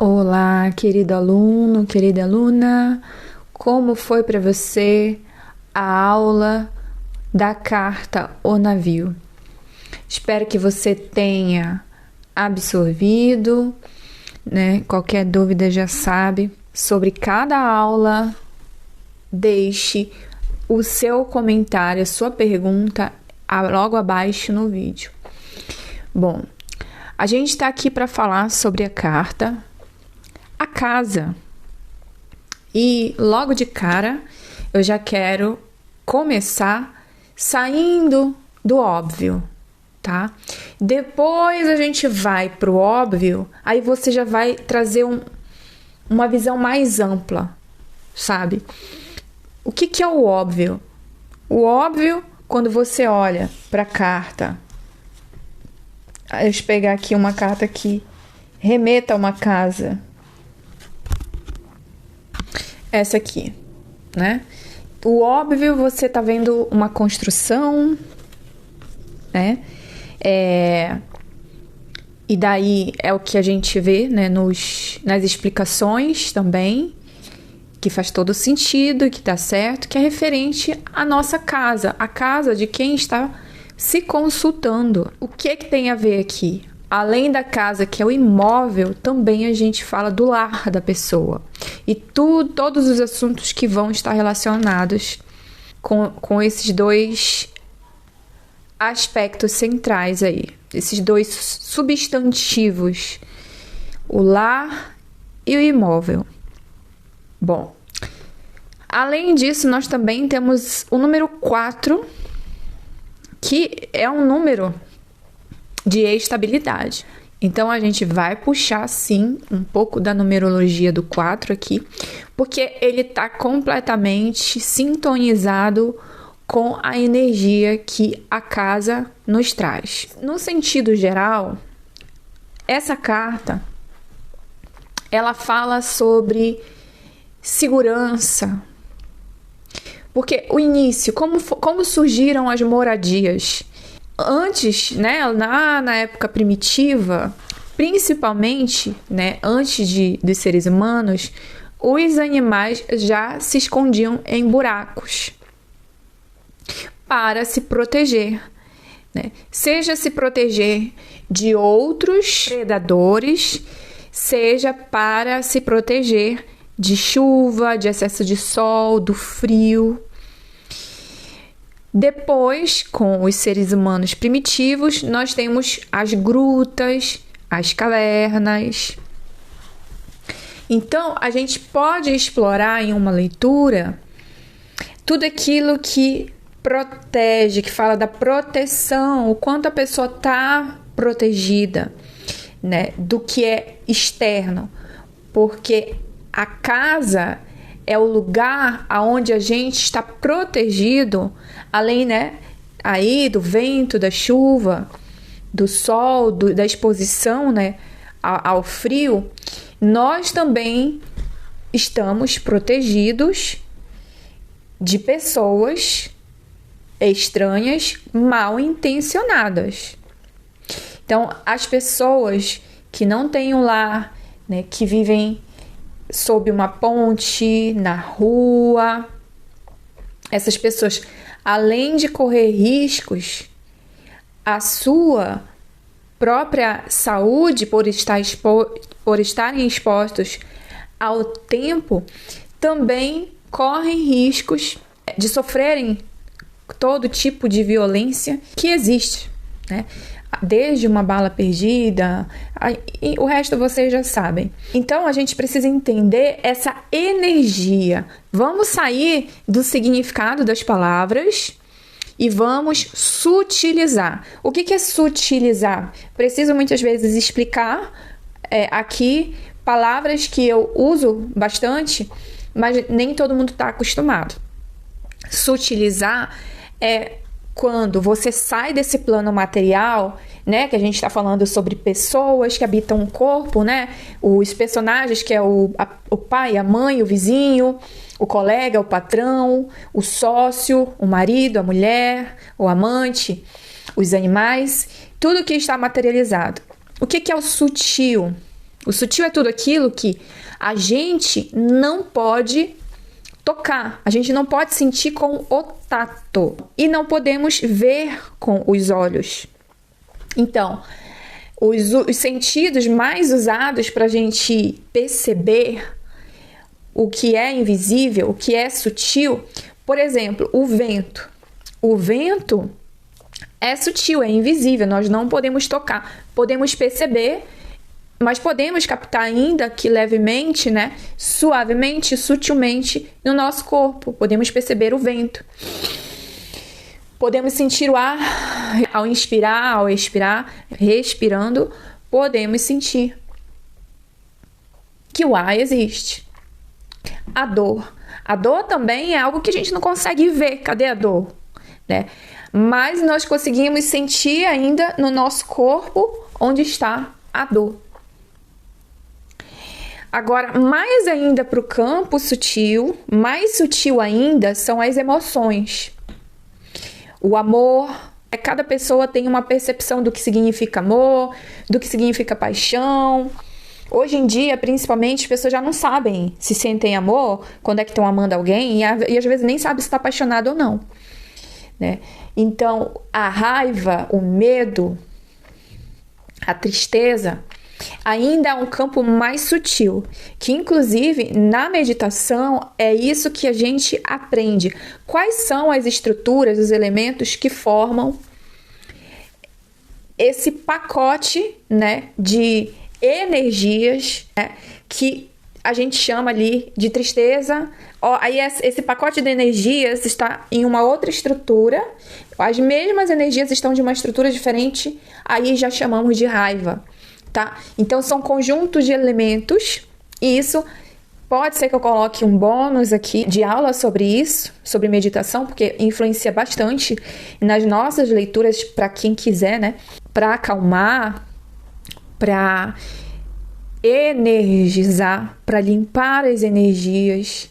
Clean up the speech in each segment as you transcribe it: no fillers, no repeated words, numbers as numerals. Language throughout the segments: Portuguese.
Olá, querido aluno, querida aluna, como foi para você a aula da carta O Navio? Espero que você tenha absorvido, né? Qualquer dúvida já sabe. Sobre cada aula, deixe o seu comentário, a sua pergunta logo abaixo no vídeo. Bom, a gente está aqui para falar sobre a carta A Casa. E logo de cara, eu já quero começar saindo do óbvio, tá? Depois a gente vai pro óbvio, aí você já vai trazer uma visão mais ampla, sabe? O que é o óbvio? O óbvio, quando você olha para a carta, deixa eu pegar aqui uma carta que remeta a uma casa. Essa aqui, né? O óbvio, você tá vendo uma construção, né? E daí é o que a gente vê, né, nas explicações também, que faz todo sentido, que tá certo, que é referente à nossa casa, a casa de quem está se consultando. O que tem a ver aqui? Além da casa, que é o imóvel, também a gente fala do lar da pessoa. E todos os assuntos que vão estar relacionados com esses dois aspectos centrais aí. Esses dois substantivos. O lar e o imóvel. Bom, além disso, nós também temos o número 4, que é um número de estabilidade. Então, a gente vai puxar, sim, um pouco da numerologia do 4 aqui, porque ele está completamente sintonizado com a energia que a casa nos traz. No sentido geral, essa carta, ela fala sobre segurança, porque o início, como surgiram as moradias. Antes, né, na época primitiva, principalmente, né, antes dos seres humanos, os animais já se escondiam em buracos para se proteger, né? Seja se proteger de outros predadores, seja para se proteger de chuva, de excesso de sol, do frio. Depois, com os seres humanos primitivos, nós temos as grutas, as cavernas. Então, a gente pode explorar em uma leitura tudo aquilo que protege, que fala da proteção, o quanto a pessoa está protegida, né, do que é externo. Porque a casa é o lugar onde a gente está protegido, além, né, aí do vento, da chuva, do sol, da exposição, né, ao frio. Nós também estamos protegidos de pessoas estranhas, mal intencionadas. Então, as pessoas que não têm um lar, né, que vivem sob uma ponte, na rua, essas pessoas, além de correr riscos, a sua própria saúde por estarem expostos ao tempo, também correm riscos de sofrerem todo tipo de violência que existe, né? Desde uma bala perdida, e o resto vocês já sabem. Então, a gente precisa entender essa energia. Vamos sair do significado das palavras e vamos sutilizar. O que é sutilizar? Preciso muitas vezes explicar aqui palavras que eu uso bastante, mas nem todo mundo está acostumado. Sutilizar é quando você sai desse plano material, né, que a gente está falando sobre pessoas que habitam o corpo, né, os personagens que é o pai, a mãe, o vizinho, o colega, o patrão, o sócio, o marido, a mulher, o amante, os animais, tudo que está materializado. O que é o sutil? O sutil é tudo aquilo que a gente não pode tocar, a gente não pode sentir com o tato e não podemos ver com os olhos. Então, os sentidos mais usados para a gente perceber o que é invisível, o que é sutil, por exemplo, o vento. O vento é sutil, é invisível, nós não podemos tocar, podemos perceber, mas podemos captar ainda que levemente, né, suavemente, sutilmente no nosso corpo. Podemos perceber o vento. Podemos sentir o ar ao inspirar, ao expirar, respirando, podemos sentir que o ar existe. A dor. A dor também é algo que a gente não consegue ver. Cadê a dor? Né? Mas nós conseguimos sentir ainda no nosso corpo onde está a dor. Agora, mais ainda para o campo sutil, mais sutil ainda são as emoções. O amor, cada pessoa tem uma percepção do que significa amor, do que significa paixão. Hoje em dia, principalmente, as pessoas já não sabem se sentem amor, quando é que estão amando alguém, e às vezes nem sabem se está apaixonado ou não. Né? Então, a raiva, o medo, a tristeza, ainda é um campo mais sutil, que inclusive na meditação é isso que a gente aprende. Quais são as estruturas, os elementos que formam esse pacote, né, de energias, né, que a gente chama ali de tristeza. Aí esse pacote de energias está em uma outra estrutura, as mesmas energias estão de uma estrutura diferente, aí já chamamos de raiva. Tá? Então, são conjuntos de elementos, e isso pode ser que eu coloque um bônus aqui de aula sobre isso, sobre meditação, porque influencia bastante nas nossas leituras para quem quiser, né? Para acalmar, para energizar, para limpar as energias,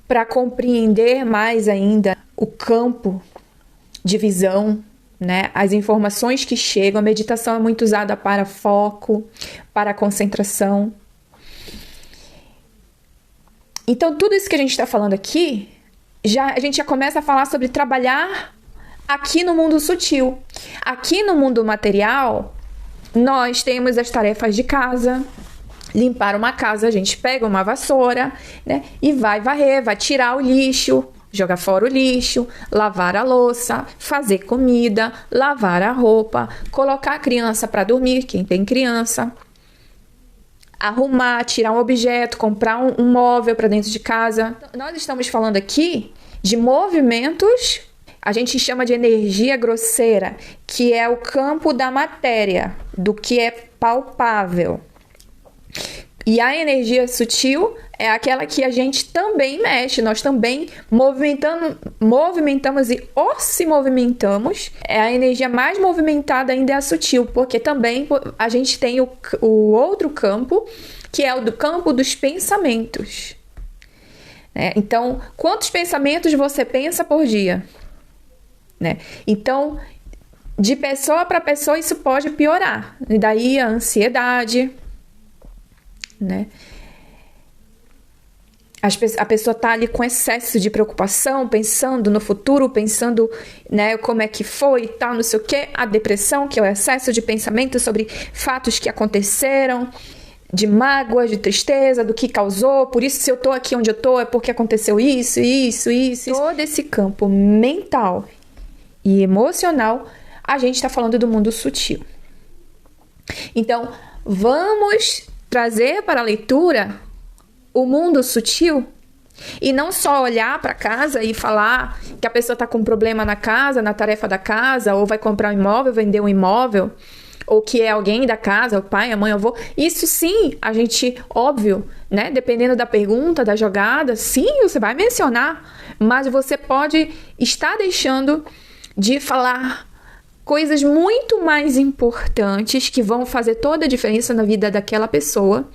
para compreender mais ainda o campo de visão, né? As informações que chegam, a meditação é muito usada para foco, para concentração. Então, tudo isso que a gente está falando aqui, a gente já começa a falar sobre trabalhar aqui no mundo sutil. Aqui no mundo material, nós temos as tarefas de casa. Limpar uma casa, a gente pega uma vassoura, né? E vai varrer, vai tirar o lixo, jogar fora o lixo, lavar a louça, fazer comida, lavar a roupa, colocar a criança para dormir, quem tem criança, arrumar, tirar um objeto, comprar um móvel para dentro de casa. Nós estamos falando aqui de movimentos, a gente chama de energia grosseira, que é o campo da matéria, do que é palpável. E a energia sutil é aquela que a gente também mexe, nós também movimentamos e se movimentamos. É a energia mais movimentada ainda é a sutil, porque também a gente tem o outro campo, que é o do campo dos pensamentos. Então, quantos pensamentos você pensa por dia? Né? Então, de pessoa para pessoa isso pode piorar. E daí a ansiedade, né? A pessoa está ali com excesso de preocupação, pensando no futuro, pensando, né, como é que foi e tal, não sei o quê. A depressão, que é o excesso de pensamento sobre fatos que aconteceram, de mágoa, de tristeza, do que causou. Por isso, se eu estou aqui onde eu estou, é porque aconteceu isso. Todo esse campo mental e emocional, a gente está falando do mundo sutil. Então, vamos trazer para a leitura o mundo sutil e não só olhar para casa e falar que a pessoa está com um problema na casa, na tarefa da casa, ou vai comprar um imóvel, vender um imóvel, ou que é alguém da casa, o pai, a mãe, o avô. Isso sim, a gente, óbvio, né? Dependendo da pergunta, da jogada, sim, você vai mencionar, mas você pode estar deixando de falar coisas muito mais importantes que vão fazer toda a diferença na vida daquela pessoa,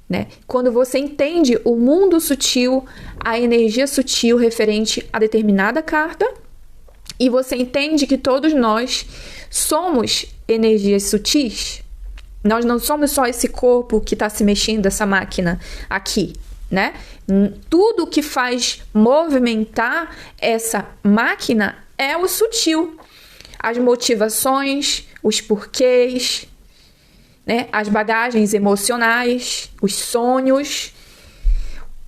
né? Quando você entende o mundo sutil, a energia sutil referente a determinada carta, e você entende que todos nós somos energias sutis, Nós não somos só esse corpo que está se mexendo, essa máquina aqui, né? Tudo que faz movimentar essa máquina é o sutil. As motivações, os porquês, né? As bagagens emocionais, os sonhos,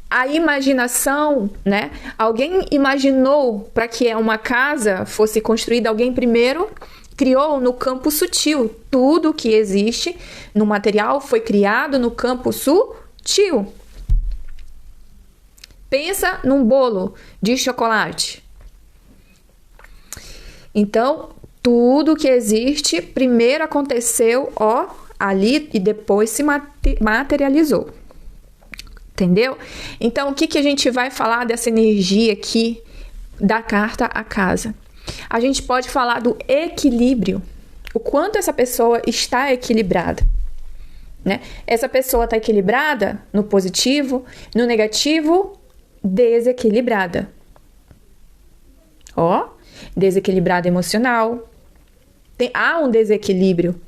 a imaginação, né? Alguém imaginou para que uma casa fosse construída, alguém primeiro criou no campo sutil. Tudo que existe no material foi criado no campo sutil. Pensa num bolo de chocolate. Então, tudo que existe primeiro aconteceu, ali e depois se materializou. Entendeu? Então, o que a gente vai falar dessa energia aqui da carta à casa? A gente pode falar do equilíbrio. O quanto essa pessoa está equilibrada, né? Essa pessoa está equilibrada no positivo, no negativo, desequilibrada. Desequilibrada emocional. Há um desequilíbrio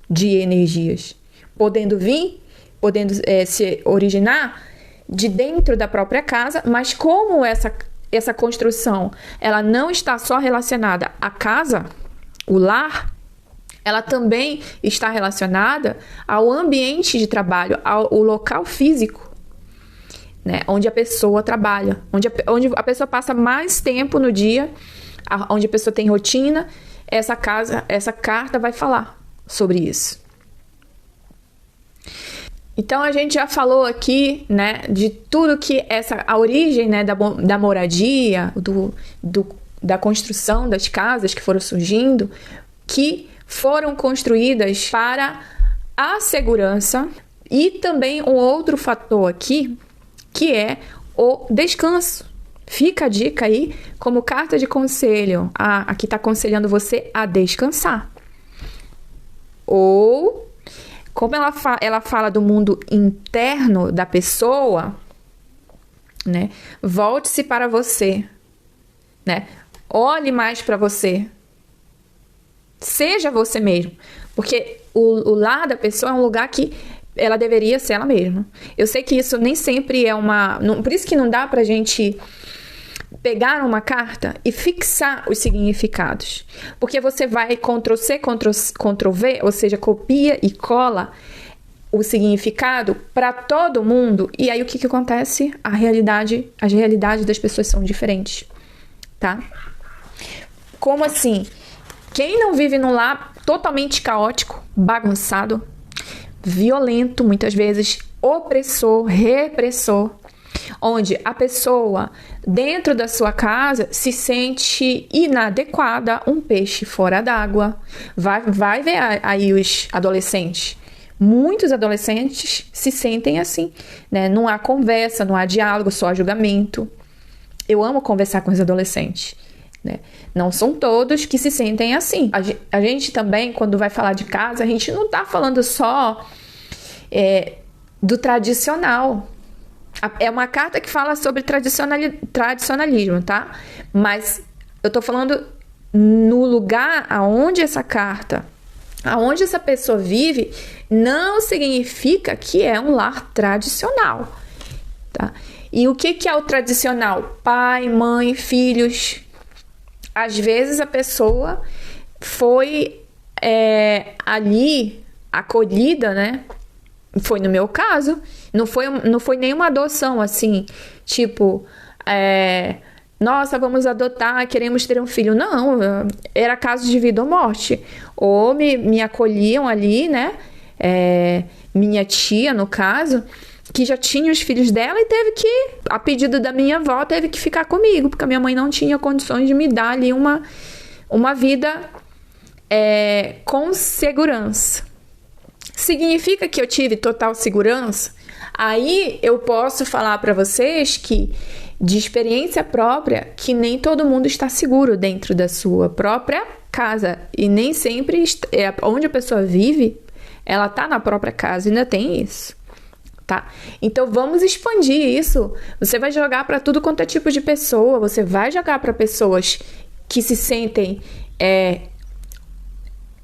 de energias, podendo se originar de dentro da própria casa, mas como essa construção, ela não está só relacionada à casa, o lar, ela também está relacionada ao ambiente de trabalho, ao local físico, né, onde a pessoa trabalha, onde a pessoa passa mais tempo no dia, onde a pessoa tem rotina. Essa carta vai falar sobre isso. Então, a gente já falou aqui, né, de tudo que a origem, né, da moradia, da construção das casas que foram surgindo, que foram construídas para a segurança, e também um outro fator aqui, que é o descanso. Fica a dica aí, como carta de conselho. Aqui está aconselhando você a descansar. Ou, como ela fala do mundo interno da pessoa, né? Volte-se para você, né? Olhe mais para você. Seja você mesmo. Porque o lar da pessoa é um lugar que ela deveria ser ela mesma. Eu sei que isso nem sempre é por isso que não dá pra gente pegar uma carta e fixar os significados. Porque você vai Ctrl+C, Ctrl+V, ou seja, copia e cola o significado para todo mundo. E aí o que acontece? As realidades das pessoas são diferentes, tá? Como assim? Quem não vive num lar totalmente caótico, bagunçado, violento, muitas vezes opressor, repressor, onde a pessoa dentro da sua casa se sente inadequada, um peixe fora d'água. Vai ver aí os adolescentes. Muitos adolescentes se sentem assim, né? Não há conversa, não há diálogo, só há julgamento. Eu amo conversar com os adolescentes, né? Não são todos que se sentem assim. A gente também, quando vai falar de casa, a gente não está falando só do tradicional. É uma carta que fala sobre tradicionalismo, tá? Mas eu tô falando no lugar aonde essa pessoa vive, não significa que é um lar tradicional, tá? E o que é o tradicional? Pai, mãe, filhos. Às vezes a pessoa foi ali acolhida, né? Foi no meu caso. Não foi nenhuma adoção assim, tipo, nossa, vamos adotar, queremos ter um filho. Não, era caso de vida ou morte. Ou me acolhiam ali, né? Minha tia, no caso, que já tinha os filhos dela e teve que, a pedido da minha avó, teve que ficar comigo, porque a minha mãe não tinha condições de me dar ali uma vida com segurança. Significa que eu tive total segurança? Aí eu posso falar para vocês que, de experiência própria, que nem todo mundo está seguro dentro da sua própria casa. E nem sempre onde a pessoa vive, ela está na própria casa, ainda tem isso, tá? Então vamos expandir isso. Você vai jogar para tudo quanto é tipo de pessoa. Você vai jogar para pessoas que se sentem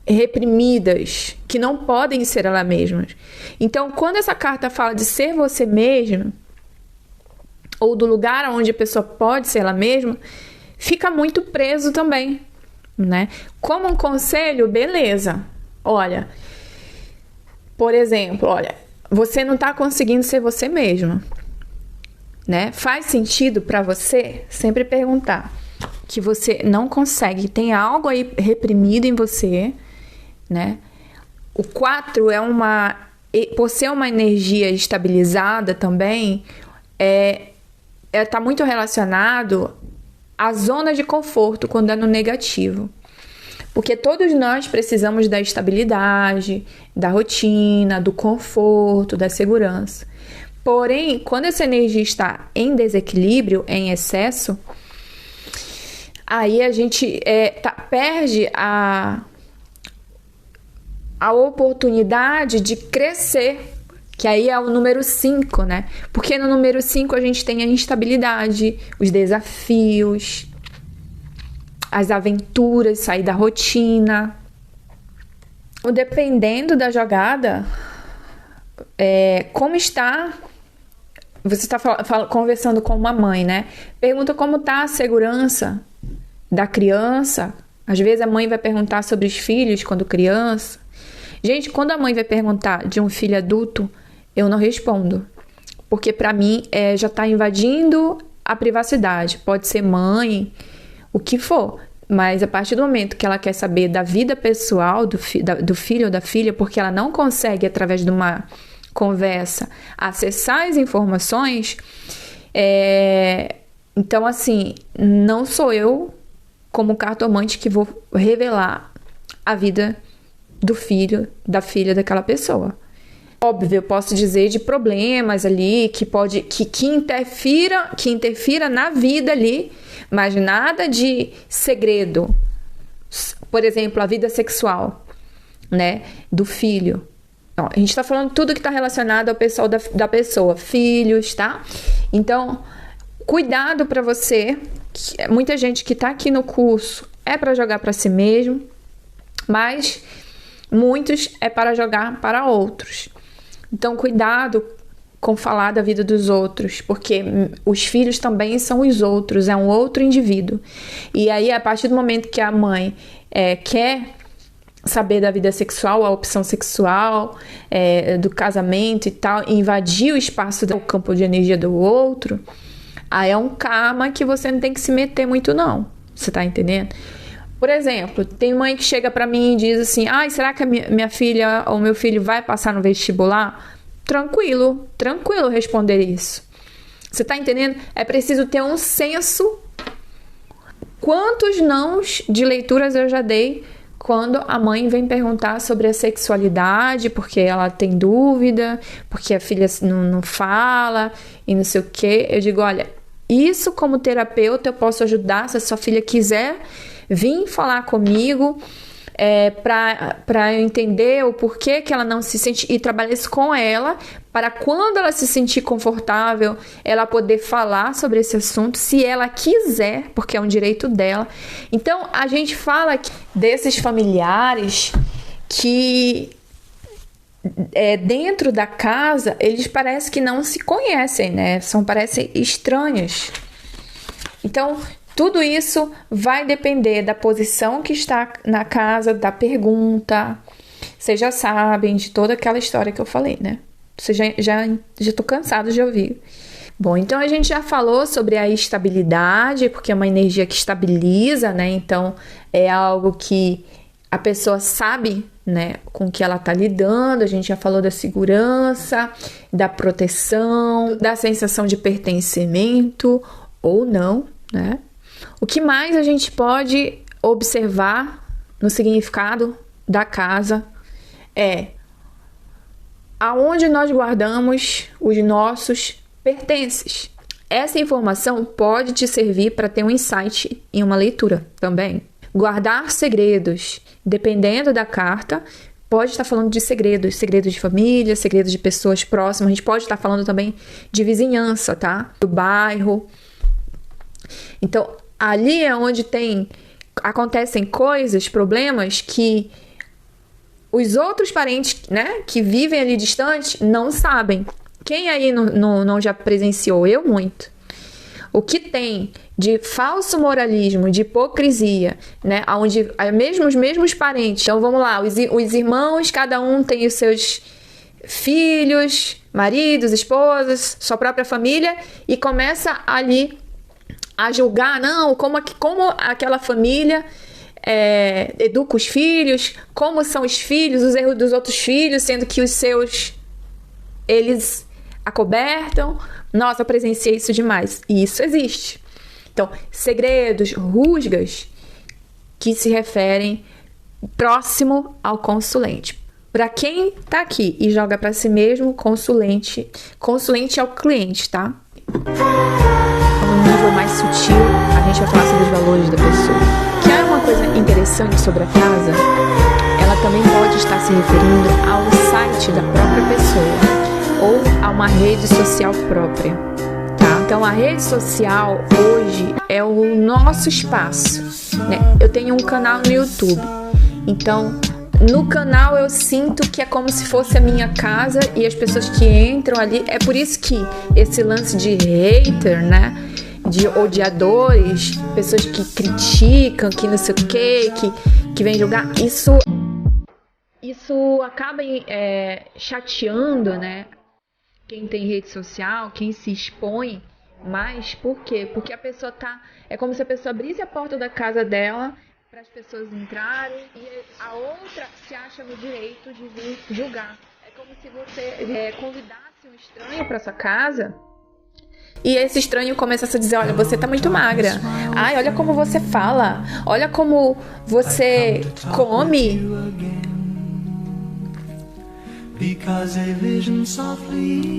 reprimidas, que não podem ser elas mesmas. Então, quando essa carta fala de ser você mesmo, ou do lugar onde a pessoa pode ser ela mesma, fica muito preso também, né? Como um conselho, beleza. Olha, por exemplo, você não está conseguindo ser você mesma, né? Faz sentido para você sempre perguntar que você não consegue, tem algo aí reprimido em você, né? O 4 por ser uma energia estabilizada também, tá muito relacionado à zona de conforto quando é no negativo. Porque todos nós precisamos da estabilidade, da rotina, do conforto, da segurança. Porém, quando essa energia está em desequilíbrio, em excesso, aí a gente perde a oportunidade de crescer, que aí é o número 5, né? Porque no número 5 a gente tem a instabilidade, os desafios, as aventuras, sair da rotina. Dependendo da jogada, como está... Você está conversando com uma mãe, né? Pergunta como está a segurança da criança. Às vezes a mãe vai perguntar sobre os filhos quando criança. Gente, quando a mãe vai perguntar de um filho adulto, eu não respondo. Porque para mim já está invadindo a privacidade. Pode ser mãe, o que for. Mas a partir do momento que ela quer saber da vida pessoal do filho ou da filha, porque ela não consegue, através de uma conversa, acessar as informações, então assim, não sou eu como cartomante que vou revelar a vida do filho, da filha daquela pessoa. Óbvio, eu posso dizer de problemas ali que interfira na vida ali, mas nada de segredo. Por exemplo, a vida sexual, né, do filho. Então, a gente está falando tudo que está relacionado ao pessoal da pessoa, filhos, tá? Então, cuidado para você. Muita gente que está aqui no curso é para jogar para si mesmo, mas muitos é para jogar para outros. Então, cuidado com falar da vida dos outros, porque os filhos também são os outros, é um outro indivíduo. E aí, a partir do momento que a mãe quer saber da vida sexual, a opção sexual, do casamento e tal, invadir o espaço do campo de energia do outro, aí é um karma que você não tem que se meter muito não, você tá entendendo? Por exemplo, tem mãe que chega pra mim e diz assim, será que a minha filha ou meu filho vai passar no vestibular? Tranquilo responder isso. Você tá entendendo? É preciso ter um senso. Quantos nãos de leituras eu já dei quando a mãe vem perguntar sobre a sexualidade, porque ela tem dúvida, porque a filha não fala e não sei o quê. Eu digo, olha, isso como terapeuta eu posso ajudar se a sua filha quiser vir falar comigo para eu entender o porquê que ela não se sente e trabalhar isso com ela, para quando ela se sentir confortável, ela poder falar sobre esse assunto, se ela quiser, porque é um direito dela. Então, a gente fala desses familiares que dentro da casa, eles parecem que não se conhecem, né? Parecem estranhos. Então, tudo isso vai depender da posição que está na casa, da pergunta. Vocês já sabem de toda aquela história que eu falei, né? Vocês já tô cansado de ouvir. Bom, então a gente já falou sobre a estabilidade, porque é uma energia que estabiliza, né? Então, é algo que a pessoa sabe, né, com que ela tá lidando. A gente já falou da segurança, da proteção, da sensação de pertencimento ou não, né? O que mais a gente pode observar no significado da casa é aonde nós guardamos os nossos pertences. Essa informação pode te servir para ter um insight em uma leitura também. Guardar segredos, dependendo da carta, pode estar falando de segredos de família, segredos de pessoas próximas. A gente pode estar falando também de vizinhança, tá? Do bairro. Então, ali é onde acontecem coisas, problemas que Os outros parentes, né, que vivem ali distante, não sabem. Quem aí não já presenciou? Eu muito. O que tem de falso moralismo, de hipocrisia, né? Onde os mesmos parentes. Então vamos lá, os irmãos, cada um tem os seus filhos, maridos, esposas, sua própria família, e começa ali a julgar, não, como aquela família educa os filhos, como são os filhos, os erros dos outros filhos, sendo que os seus, eles acobertam. Nossa, eu presenciei isso demais. E isso existe. Então, segredos, rusgas que se referem próximo ao consulente. Para quem tá aqui e joga para si mesmo, consulente é o cliente, tá? No nível mais sutil, a gente vai falar sobre os valores da pessoa. Que é uma coisa interessante sobre a casa, ela também pode estar se referindo ao site da própria pessoa ou a uma rede social própria, tá? Então a rede social hoje é o nosso espaço, né? Eu tenho um canal no YouTube, então no canal eu sinto que é como se fosse a minha casa e as pessoas que entram ali, é por isso que esse lance de hater, né? De odiadores, pessoas que criticam, que não sei o que vem julgar, isso acaba chateando, né? Quem tem rede social, quem se expõe mais. Por quê? Porque a pessoa é como se a pessoa abrisse a porta da casa dela para as pessoas entrarem e a outra se acha no direito de vir julgar. É como se você convidasse um estranho para sua casa e esse estranho começasse a dizer, olha, você tá muito magra. Ai, olha como você fala. Olha como você come.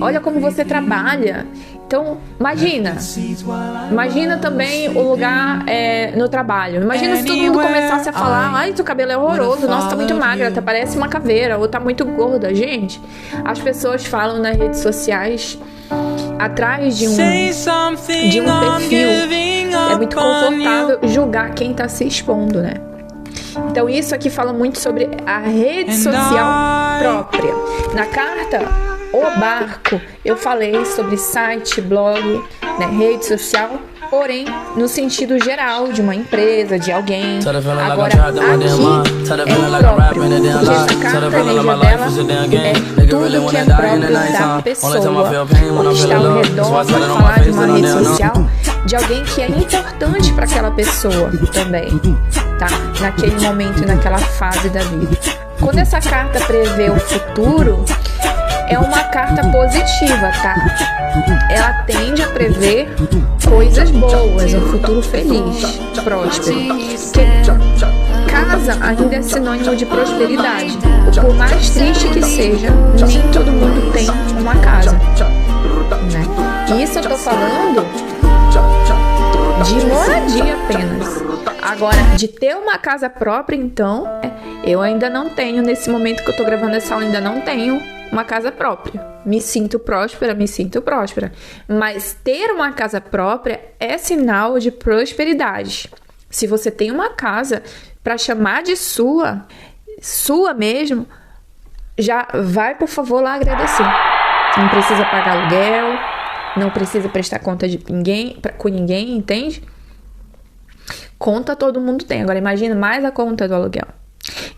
Olha como você trabalha. Então, imagina também o lugar no trabalho. Imagina se todo mundo começasse a falar, ai, seu cabelo é horroroso, nossa, tá muito magra, tá parece uma caveira, ou tá muito gorda. Gente, as pessoas falam nas redes sociais atrás de um perfil. É muito confortável julgar quem tá se expondo, né? Então isso aqui fala muito sobre a rede social própria. Na carta O Barco eu falei sobre site, blog, né, rede social, porém no sentido geral de uma empresa, de alguém. Agora aqui é próprio, porque essa carta, a energia dela é tudo que é próprio da pessoa, que está ao redor, para falar de uma rede social, de alguém que é importante para aquela pessoa também, tá? Naquele momento, naquela fase da vida. Quando essa carta prevê o futuro, é uma carta positiva, tá? Ela tende a prever coisas boas, um futuro feliz, próspero. Porque casa ainda é sinônimo de prosperidade. Por mais triste que seja, nem todo mundo tem uma casa, né? E isso eu tô falando de moradia apenas. Agora, de ter uma casa própria, então, eu ainda não tenho, nesse momento que eu tô gravando essa aula, ainda não tenho uma casa própria. Me sinto próspera. Mas ter uma casa própria é sinal de prosperidade. Se você tem uma casa para chamar de sua mesmo, já vai, por favor, lá agradecer. Não precisa pagar aluguel, não precisa prestar conta de ninguém, com ninguém, entende? Conta todo mundo tem. Agora imagina mais a conta do aluguel.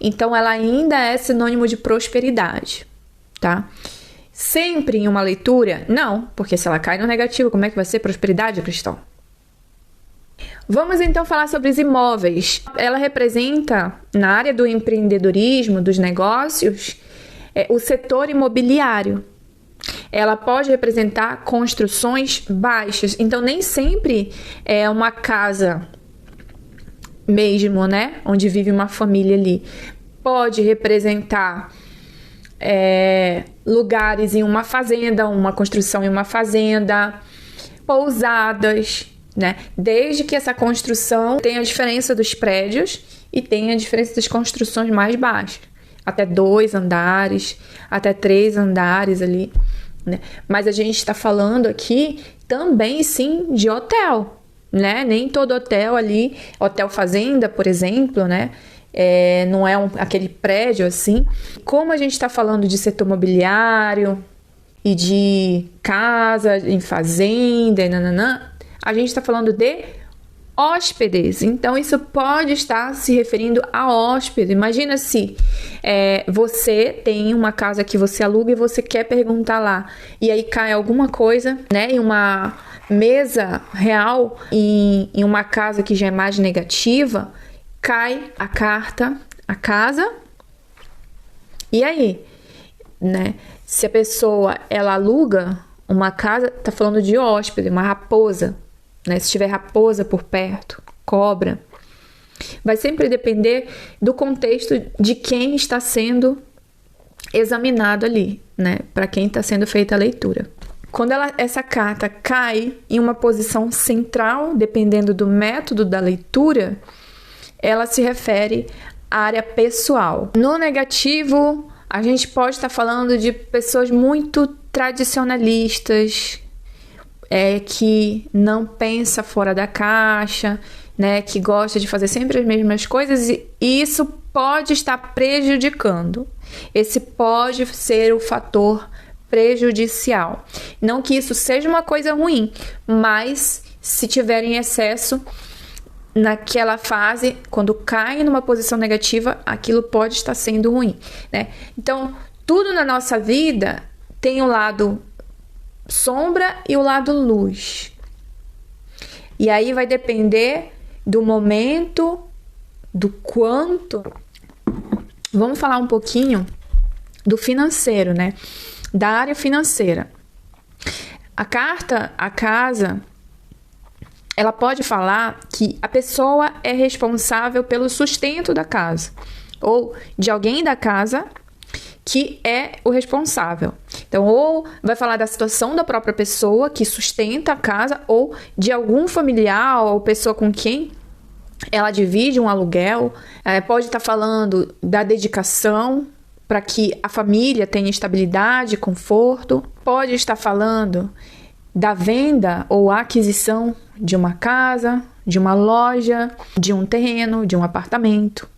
Então ela ainda é sinônimo de prosperidade, tá? Sempre em uma leitura? Não, porque se ela cai no negativo, como é que vai ser prosperidade, cristão? Vamos então falar sobre os imóveis. Ela representa, na área do empreendedorismo, dos negócios, o setor imobiliário. Ela pode representar construções baixas. Então nem sempre é uma casa mesmo, né? Onde vive uma família ali. Pode representar lugares em uma fazenda, uma construção em uma fazenda, pousadas, né? Desde que essa construção tenha a diferença dos prédios e tenha a diferença das construções mais baixas. Até 2 andares, até 3 andares ali, né? Mas a gente está falando aqui também, sim, de hotel, né? Nem todo hotel ali, hotel fazenda, por exemplo, né? não é aquele prédio assim. Como a gente está falando de setor imobiliário e de casa, em fazenda, e nananã, a gente está falando de hóspedes. Então, isso pode estar se referindo a hóspede. Imagina se você tem uma casa que você aluga e você quer perguntar lá, e aí cai alguma coisa, né, em uma mesa real, em uma casa que já é mais negativa, cai a carta, a casa, e aí, né? Se a pessoa, ela aluga uma casa, tá falando de hóspede, uma raposa, né? Se tiver raposa por perto, cobra, vai sempre depender do contexto de quem está sendo examinado ali, né? Para quem está sendo feita a leitura. Quando essa carta cai em uma posição central, dependendo do método da leitura, ela se refere à área pessoal. No negativo, a gente pode estar falando de pessoas muito tradicionalistas, que não pensa fora da caixa, né, que gosta de fazer sempre as mesmas coisas, e isso pode estar prejudicando. Esse pode ser o fator prejudicial. Não que isso seja uma coisa ruim, mas se tiver em excesso naquela fase, quando cai numa posição negativa, aquilo pode estar sendo ruim, né? Então, tudo na nossa vida tem o lado sombra e o lado luz. E aí vai depender do momento, do quanto. Vamos falar um pouquinho do financeiro, né? Da área financeira. A carta, a casa, ela pode falar que a pessoa é responsável pelo sustento da casa, ou de alguém da casa que é o responsável. Então, ou vai falar da situação da própria pessoa que sustenta a casa, ou de algum familiar ou pessoa com quem ela divide um aluguel. Pode estar falando da dedicação para que a família tenha estabilidade, conforto. Pode estar falando da venda ou aquisição de uma casa, de uma loja, de um terreno, de um apartamento.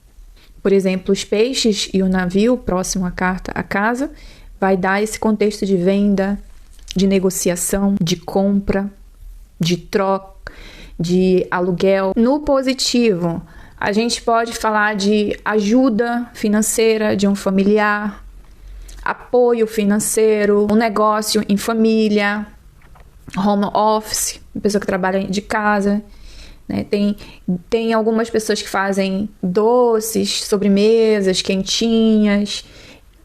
Por exemplo, os peixes e o navio, próximo à carta, à casa, vai dar esse contexto de venda, de negociação, de compra, de troca, de aluguel. No positivo, a gente pode falar de ajuda financeira de um familiar, apoio financeiro, um negócio em família, home office, uma pessoa que trabalha de casa, né? Tem algumas pessoas que fazem doces, sobremesas, quentinhas.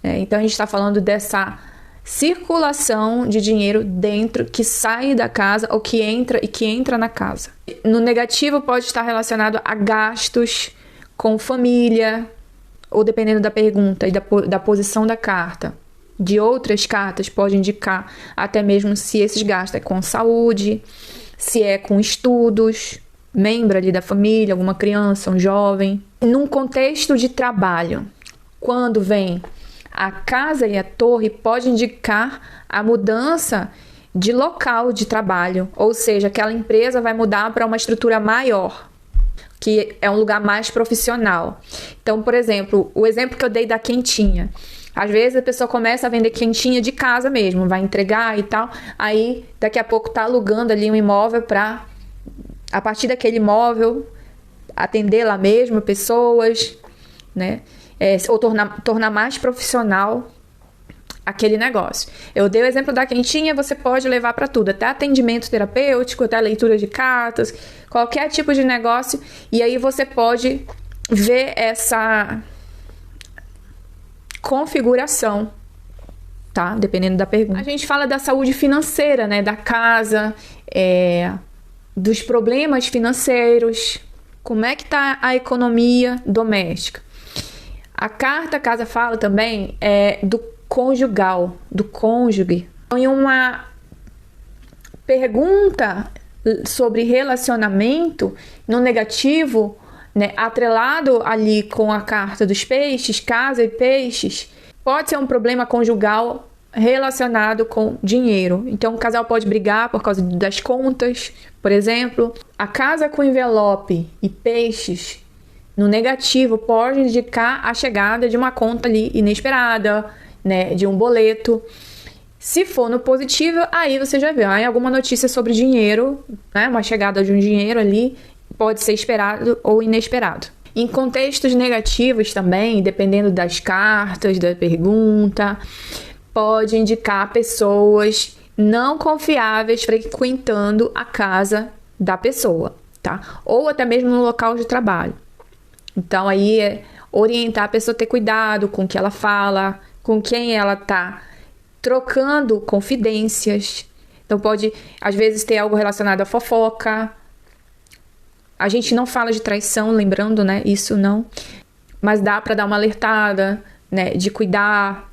Então, a gente está falando dessa circulação de dinheiro dentro, que sai da casa ou que entra na casa. No negativo, pode estar relacionado a gastos com família, ou dependendo da pergunta e da posição da carta. De outras cartas, pode indicar até mesmo se esses gastos é com saúde, se é com estudos, membro ali da família, alguma criança, um jovem. Num contexto de trabalho, quando vem a casa e a torre, pode indicar a mudança de local de trabalho, ou seja, aquela empresa vai mudar para uma estrutura maior, que é um lugar mais profissional. Então, por exemplo, o exemplo que eu dei da quentinha. Às vezes a pessoa começa a vender quentinha de casa mesmo, vai entregar e tal, aí daqui a pouco tá alugando ali um imóvel para, a partir daquele imóvel, atender lá mesmo pessoas, né? Ou tornar mais profissional aquele negócio. Eu dei o exemplo da quentinha, você pode levar para tudo, até atendimento terapêutico, até leitura de cartas, qualquer tipo de negócio, e aí você pode ver essa configuração, tá? Dependendo da pergunta. A gente fala da saúde financeira, né? Da casa, dos problemas financeiros, como é que tá a economia doméstica. A carta casa fala também do conjugal, do cônjuge. Em uma pergunta sobre relacionamento, no negativo, né, atrelado ali com a carta dos peixes, casa e peixes, pode ser um problema conjugal relacionado com dinheiro. Então, o casal pode brigar por causa das contas, por exemplo. A casa com envelope e peixes No negativo, pode indicar a chegada de uma conta ali inesperada, né, de um boleto. Se for no positivo, aí você já vê, aí alguma notícia sobre dinheiro, né, uma chegada de um dinheiro ali, pode ser esperado ou inesperado. Em contextos negativos também, dependendo das cartas, da pergunta, pode indicar pessoas não confiáveis frequentando a casa da pessoa, tá? Ou até mesmo no local de trabalho. Então, aí é orientar a pessoa a ter cuidado com o que ela fala, com quem ela tá trocando confidências. Então, pode, às vezes, ter algo relacionado à fofoca. A gente não fala de traição, lembrando, né? Isso não. Mas dá para dar uma alertada, né? De cuidar,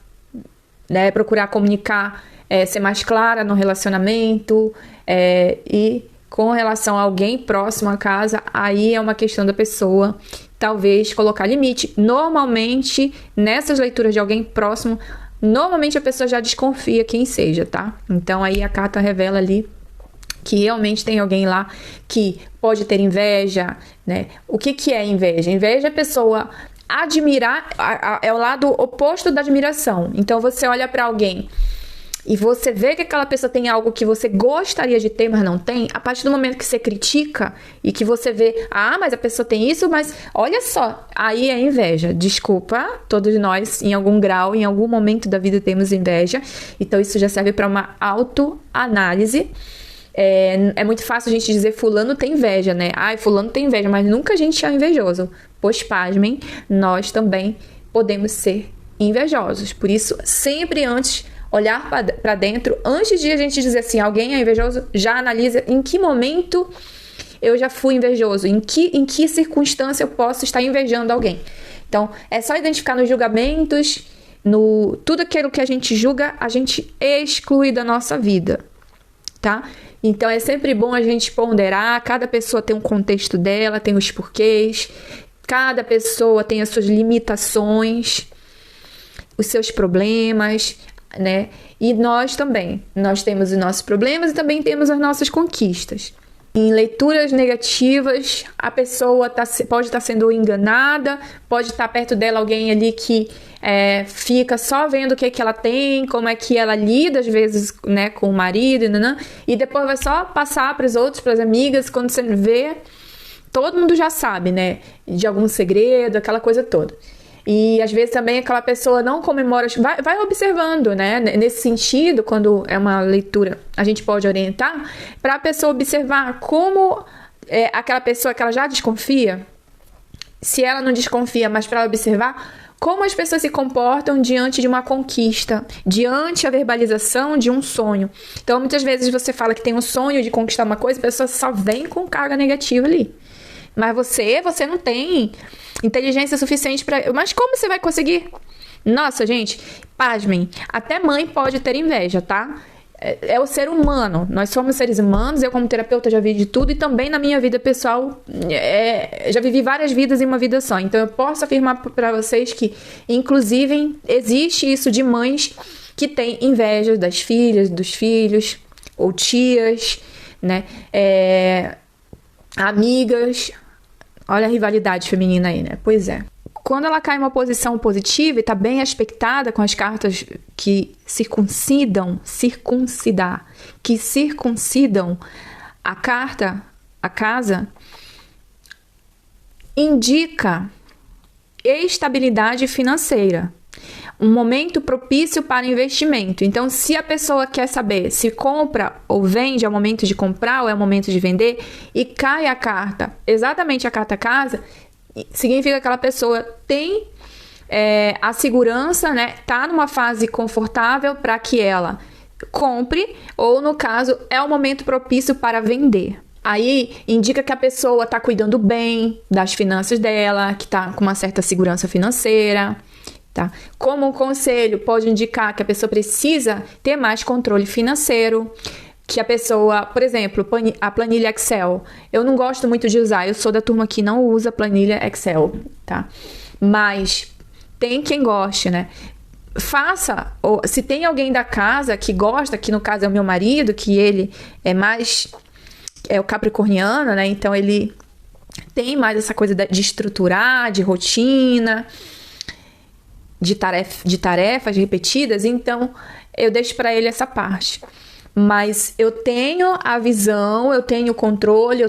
né? Procurar comunicar, ser mais clara no relacionamento, e com relação a alguém próximo à casa, aí é uma questão da pessoa talvez colocar limite. Normalmente, nessas leituras de alguém próximo, normalmente a pessoa já desconfia quem seja, tá? Então aí a carta revela ali que realmente tem alguém lá que pode ter inveja, né? O que é inveja? Inveja é a pessoa admirar, é o lado oposto da admiração. Então você olha para alguém e você vê que aquela pessoa tem algo que você gostaria de ter, mas não tem, a partir do momento que você critica e que você vê, mas a pessoa tem isso, mas olha só, aí é inveja. Desculpa, todos nós, em algum grau, em algum momento da vida temos inveja, então isso já serve para uma autoanálise. É muito fácil a gente dizer fulano tem inveja, né? Fulano tem inveja, mas nunca a gente é invejoso. Pois pasmem, nós também podemos ser invejosos. Por isso, sempre antes olhar para dentro, antes de a gente dizer assim, alguém é invejoso, já analisa em que momento eu já fui invejoso, em que circunstância eu posso estar invejando alguém. Então, é só identificar nos julgamentos, tudo aquilo que a gente julga, a gente exclui da nossa vida, tá? Então, é sempre bom a gente ponderar, cada pessoa tem um contexto dela, tem os porquês, cada pessoa tem as suas limitações, os seus problemas, né? E nós também, nós temos os nossos problemas e também temos as nossas conquistas. Em leituras negativas, a pessoa pode estar sendo enganada, pode estar perto dela alguém ali que fica só vendo o que ela tem, como é que ela lida, às vezes, né, com o marido, e depois vai só passar para os outros, para as amigas, quando você vê, todo mundo já sabe, né, de algum segredo, aquela coisa toda. E às vezes também aquela pessoa não comemora, vai observando, né? Nesse sentido, quando é uma leitura, a gente pode orientar para a pessoa observar como aquela pessoa que ela já desconfia, se ela não desconfia, mas para ela observar como as pessoas se comportam diante de uma conquista, diante a verbalização de um sonho. Então, muitas vezes você fala que tem um sonho de conquistar uma coisa, a pessoa só vem com carga negativa ali. Mas você não tem inteligência suficiente para... Mas como você vai conseguir? Nossa, gente, pasmem. Até mãe pode ter inveja, tá? É o ser humano. Nós somos seres humanos. Eu, como terapeuta, já vi de tudo. E também na minha vida pessoal, já vivi várias vidas em uma vida só. Então, eu posso afirmar para vocês que, inclusive, existe isso de mães que têm inveja das filhas, dos filhos, ou tias, né? Amigas. Olha a rivalidade feminina aí, né? Pois é. Quando ela cai em uma posição positiva e tá bem aspectada com as cartas que circuncidam a carta, a casa, indica estabilidade financeira. Um momento propício para investimento. Então, se a pessoa quer saber se compra ou vende, é o momento de comprar ou é o momento de vender, e cai a carta, exatamente a carta casa, significa que aquela pessoa tem a segurança, né? Tá numa fase confortável para que ela compre, ou no caso, é o momento propício para vender. Aí indica que a pessoa está cuidando bem das finanças dela, que está com uma certa segurança financeira. Tá? Como um conselho, pode indicar que a pessoa precisa ter mais controle financeiro, que a pessoa, por exemplo, a planilha Excel, eu não gosto muito de usar, eu sou da turma que não usa planilha Excel, tá? Mas tem quem goste, né? Faça, ou se tem alguém da casa que gosta, que no caso é o meu marido, que ele é o capricorniano, né? Então ele tem mais essa coisa de estruturar, de rotina, de tarefas repetidas, então eu deixo para ele essa parte. Mas eu tenho a visão, eu tenho o controle,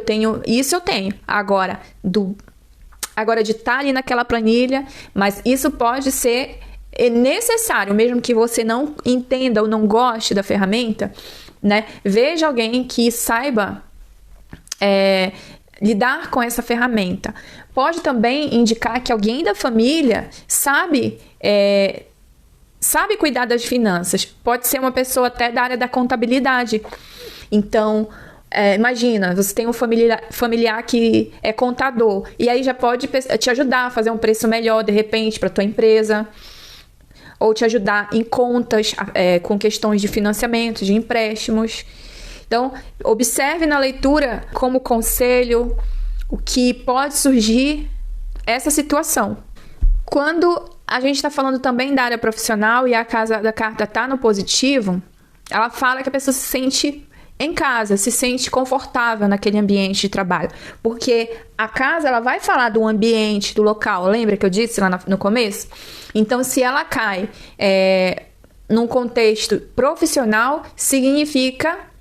isso eu tenho. Agora de estar ali naquela planilha, mas isso pode ser necessário, mesmo que você não entenda ou não goste da ferramenta, né? Veja alguém que saiba lidar com essa ferramenta. Pode também indicar que alguém da família sabe cuidar das finanças. Pode ser uma pessoa até da área da contabilidade. Então, imagina, você tem um familiar que é contador, e aí já pode te ajudar a fazer um preço melhor, de repente, para a tua empresa, ou te ajudar em contas, com questões de financiamento, de empréstimos. Então, observe na leitura como conselho o que pode surgir essa situação. Quando a gente está falando também da área profissional e a casa da carta está no positivo, ela fala que a pessoa se sente em casa, se sente confortável naquele ambiente de trabalho. Porque a casa, ela vai falar do ambiente, do local. Lembra que eu disse lá no começo? Então, se ela cai num contexto profissional, significa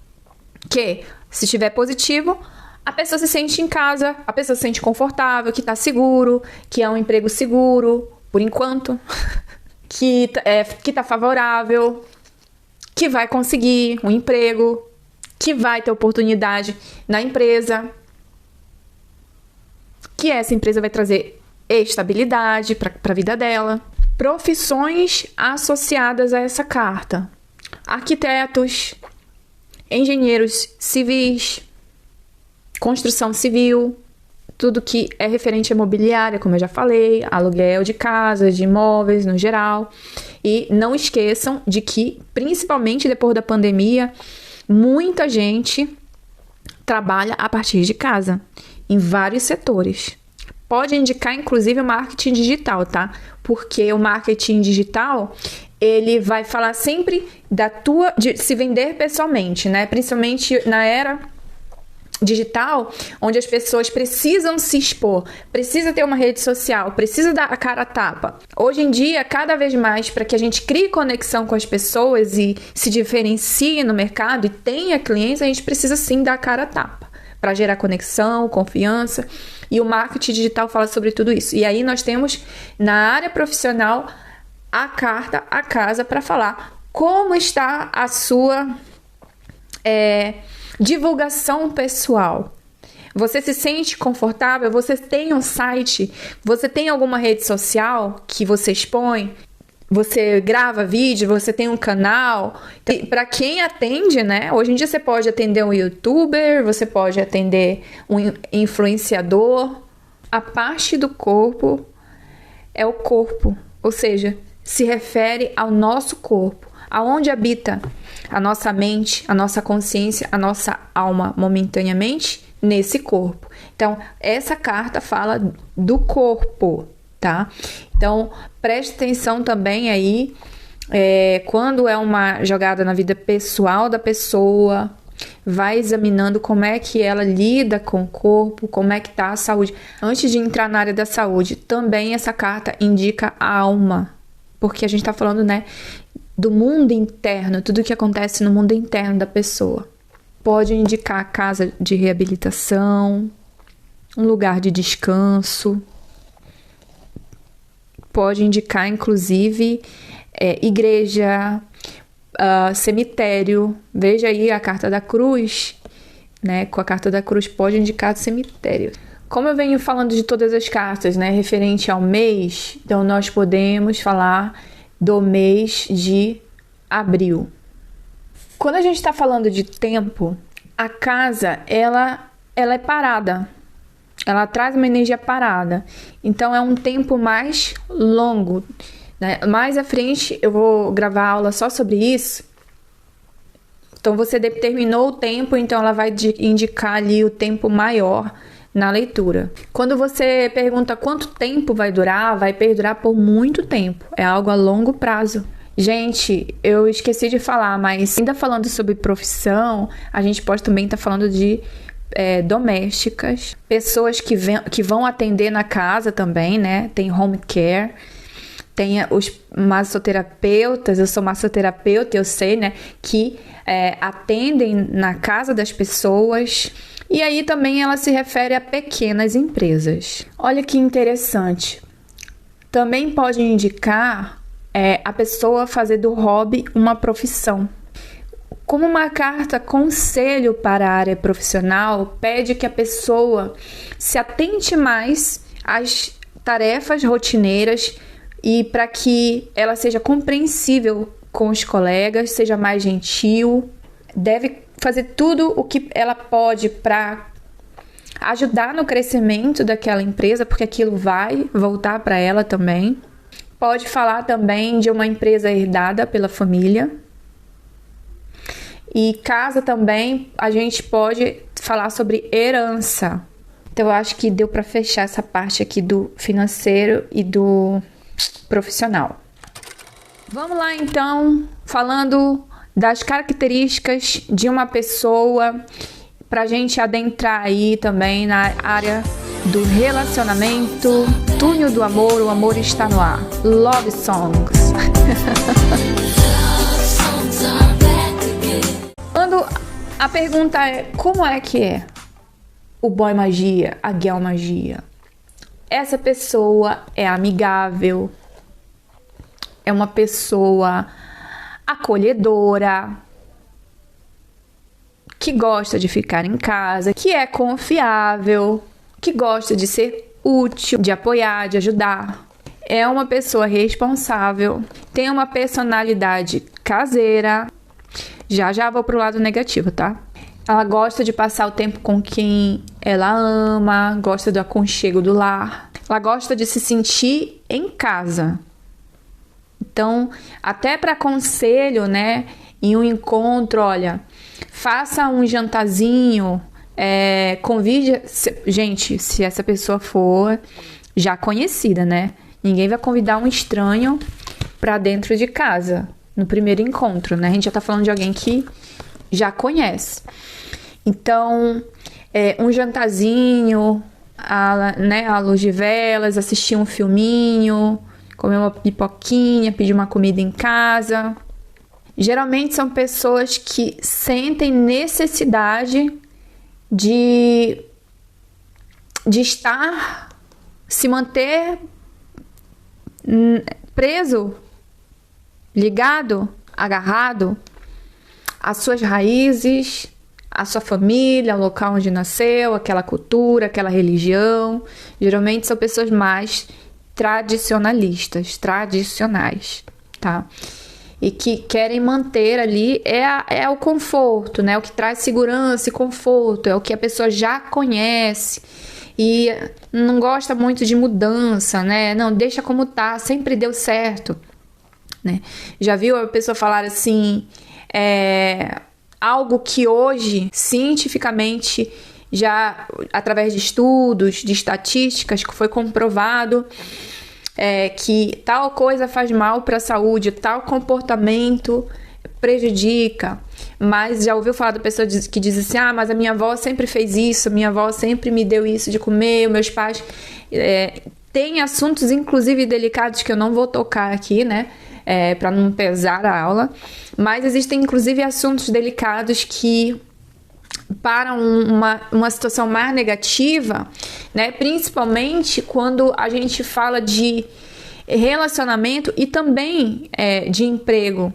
que, se estiver positivo, a pessoa se sente em casa, a pessoa se sente confortável, que está seguro, que é um emprego seguro, por enquanto, que está favorável, que vai conseguir um emprego, que vai ter oportunidade na empresa, que essa empresa vai trazer estabilidade para a vida dela. Profissões associadas a essa carta: arquitetos, engenheiros civis, construção civil, tudo que é referente à imobiliária, como eu já falei, aluguel de casas, de imóveis no geral. E não esqueçam de que, principalmente depois da pandemia, muita gente trabalha a partir de casa, em vários setores. Pode indicar, inclusive, o marketing digital, tá? Porque o marketing digital, ele vai falar sempre de se vender pessoalmente, né? Principalmente na era digital, onde as pessoas precisam se expor, precisa ter uma rede social, precisa dar a cara a tapa. Hoje em dia, cada vez mais, para que a gente crie conexão com as pessoas e se diferencie no mercado e tenha clientes, a gente precisa sim dar a cara a tapa, para gerar conexão, confiança, e o marketing digital fala sobre tudo isso. E aí nós temos, na área profissional, a carta a casa para falar como está a sua divulgação pessoal. Você se sente confortável? Você tem um site? Você tem alguma rede social que você expõe? Você grava vídeo? Você tem um canal? Então, para quem atende, né? Hoje em dia você pode atender um youtuber, você pode atender um influenciador. A parte do corpo é o corpo, ou seja, se refere ao nosso corpo, aonde habita a nossa mente, a nossa consciência, a nossa alma momentaneamente nesse corpo. Então, essa carta fala do corpo, tá? Então, preste atenção também aí, quando é uma jogada na vida pessoal da pessoa, vai examinando como é que ela lida com o corpo, como é que tá a saúde. Antes de entrar na área da saúde, também essa carta indica a alma, porque a gente tá falando, né, do mundo interno, tudo que acontece no mundo interno da pessoa. Pode indicar a casa de reabilitação, um lugar de descanso. Pode indicar, inclusive, igreja, cemitério. Veja aí a carta da cruz, né? Com a carta da cruz pode indicar cemitério. Como eu venho falando de todas as cartas, né, referente ao mês, então nós podemos falar do mês de abril. Quando a gente está falando de tempo, a casa, ela é parada. Ela traz uma energia parada. Então, é um tempo mais longo, né? Mais à frente, eu vou gravar aula só sobre isso. Então, você determinou o tempo, então ela vai indicar ali o tempo maior na leitura. Quando você pergunta quanto tempo vai durar, vai perdurar por muito tempo. É algo a longo prazo. Gente, eu esqueci de falar, mas ainda falando sobre profissão, a gente pode também estar falando de domésticas, pessoas que vão atender na casa também, né? Tem home care, tem os massoterapeutas, eu sou massoterapeuta, eu sei, né? Que atendem na casa das pessoas. E aí também ela se refere a pequenas empresas. Olha que interessante. Também pode indicar a pessoa fazer do hobby uma profissão. Como uma carta conselho para a área profissional, pede que a pessoa se atente mais às tarefas rotineiras e para que ela seja compreensível com os colegas, seja mais gentil, deve fazer tudo o que ela pode para ajudar no crescimento daquela empresa, porque aquilo vai voltar para ela também. Pode falar também de uma empresa herdada pela família. E casa também, a gente pode falar sobre herança. Então, eu acho que deu para fechar essa parte aqui do financeiro e do profissional. Vamos lá, então, falando das características de uma pessoa, para a gente adentrar aí também na área do relacionamento, túnel do amor, o amor está no ar. Love songs. Quando a pergunta é, como é que é o boy magia, a girl magia? Essa pessoa é amigável, é uma pessoa acolhedora, que gosta de ficar em casa, que é confiável, que gosta de ser útil, de apoiar, de ajudar. É uma pessoa responsável, tem uma personalidade caseira. Já vou pro lado negativo, tá? Ela gosta de passar o tempo com quem ela ama, gosta do aconchego do lar. Ela gosta de se sentir em casa. Então, até para conselho, né? Em um encontro, olha, faça um jantarzinho, convide... Gente, se essa pessoa for já conhecida, né? Ninguém vai convidar um estranho para dentro de casa no primeiro encontro, né? A gente já tá falando de alguém que já conhece. Então, um jantarzinho, à luz de velas, assistir um filminho, comer uma pipoquinha, pedir uma comida em casa. Geralmente são pessoas que sentem necessidade de estar, se manter preso, ligado, agarrado às suas raízes, à sua família, ao local onde nasceu, aquela cultura, aquela religião. Geralmente são pessoas mais tradicionalistas, tradicionais, tá? E que querem manter ali é o conforto, né? O que traz segurança e conforto, é o que a pessoa já conhece e não gosta muito de mudança, né? Não, deixa como tá, sempre deu certo, né? Já viu a pessoa falar assim, algo que hoje, cientificamente, já através de estudos, de estatísticas, que foi comprovado que tal coisa faz mal para a saúde, tal comportamento prejudica. Mas já ouviu falar da pessoa que diz assim, mas a minha avó sempre fez isso, minha avó sempre me deu isso de comer, meus pais... Tem assuntos, inclusive, delicados que eu não vou tocar aqui, né? Para não pesar a aula. Mas existem, inclusive, assuntos delicados que... para uma situação mais negativa, né? Principalmente quando a gente fala de relacionamento e também de emprego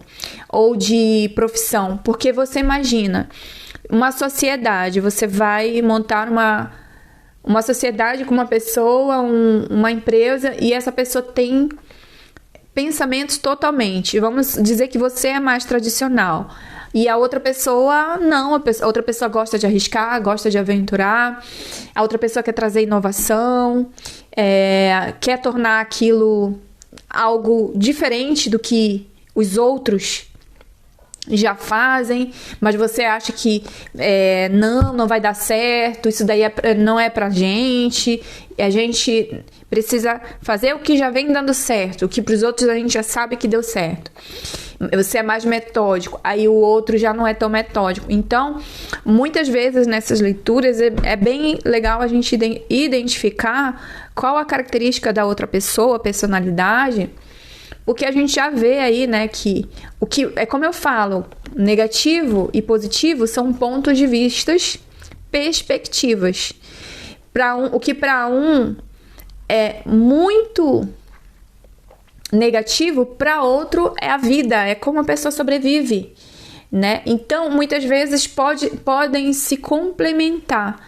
ou de profissão, porque você imagina uma sociedade, você vai montar uma sociedade com uma pessoa, uma empresa, e essa pessoa tem pensamentos totalmente, vamos dizer que você é mais tradicional, e a outra pessoa não, a outra pessoa gosta de arriscar, gosta de aventurar, a outra pessoa quer trazer inovação, quer tornar aquilo algo diferente do que os outros já fazem, mas você acha que não vai dar certo, isso daí não é pra gente, a gente precisa fazer o que já vem dando certo, o que pros outros a gente já sabe que deu certo. você é mais metódico, aí o outro já não é tão metódico. Então, muitas vezes nessas leituras é bem legal a gente identificar qual a característica da outra pessoa, a personalidade, porque a gente já vê aí, né, que o que é como eu falo, negativo e positivo são pontos de vistas, perspectivas. O que para um é muito negativo, para outro é a vida, é como a pessoa sobrevive, né? Então, muitas vezes podem se complementar.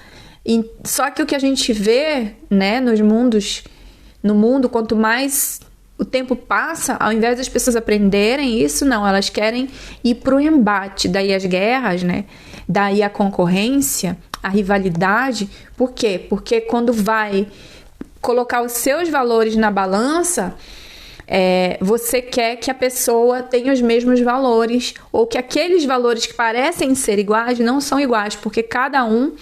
Só que o que a gente vê, né, no mundo, quanto mais o tempo passa, ao invés das pessoas aprenderem isso, não, elas querem ir para o embate, daí as guerras, né? Daí a concorrência, a rivalidade. Por quê? Porque quando vai colocar os seus valores na balança, você quer que a pessoa tenha os mesmos valores, ou que aqueles valores que parecem ser iguais não são iguais, porque cada um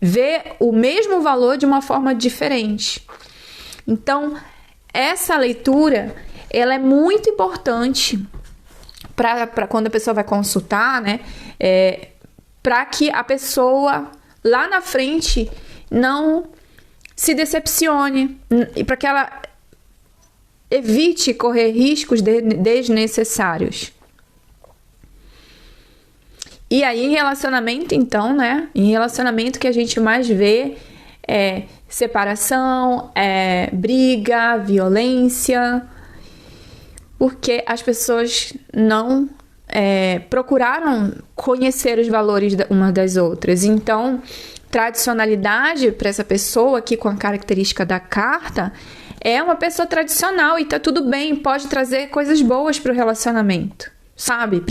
vê o mesmo valor de uma forma diferente. Então, essa leitura, ela é muito importante para quando a pessoa vai consultar, né? Para que a pessoa lá na frente não se decepcione, e para que ela evite correr riscos desnecessários. E aí, em relacionamento, então, né? Em relacionamento, que a gente mais vê é separação, briga, violência, porque as pessoas não procuraram conhecer os valores uma das outras. Então, tradicionalidade para essa pessoa aqui com a característica da carta é uma pessoa tradicional e tá tudo bem, pode trazer coisas boas para o relacionamento, sabe?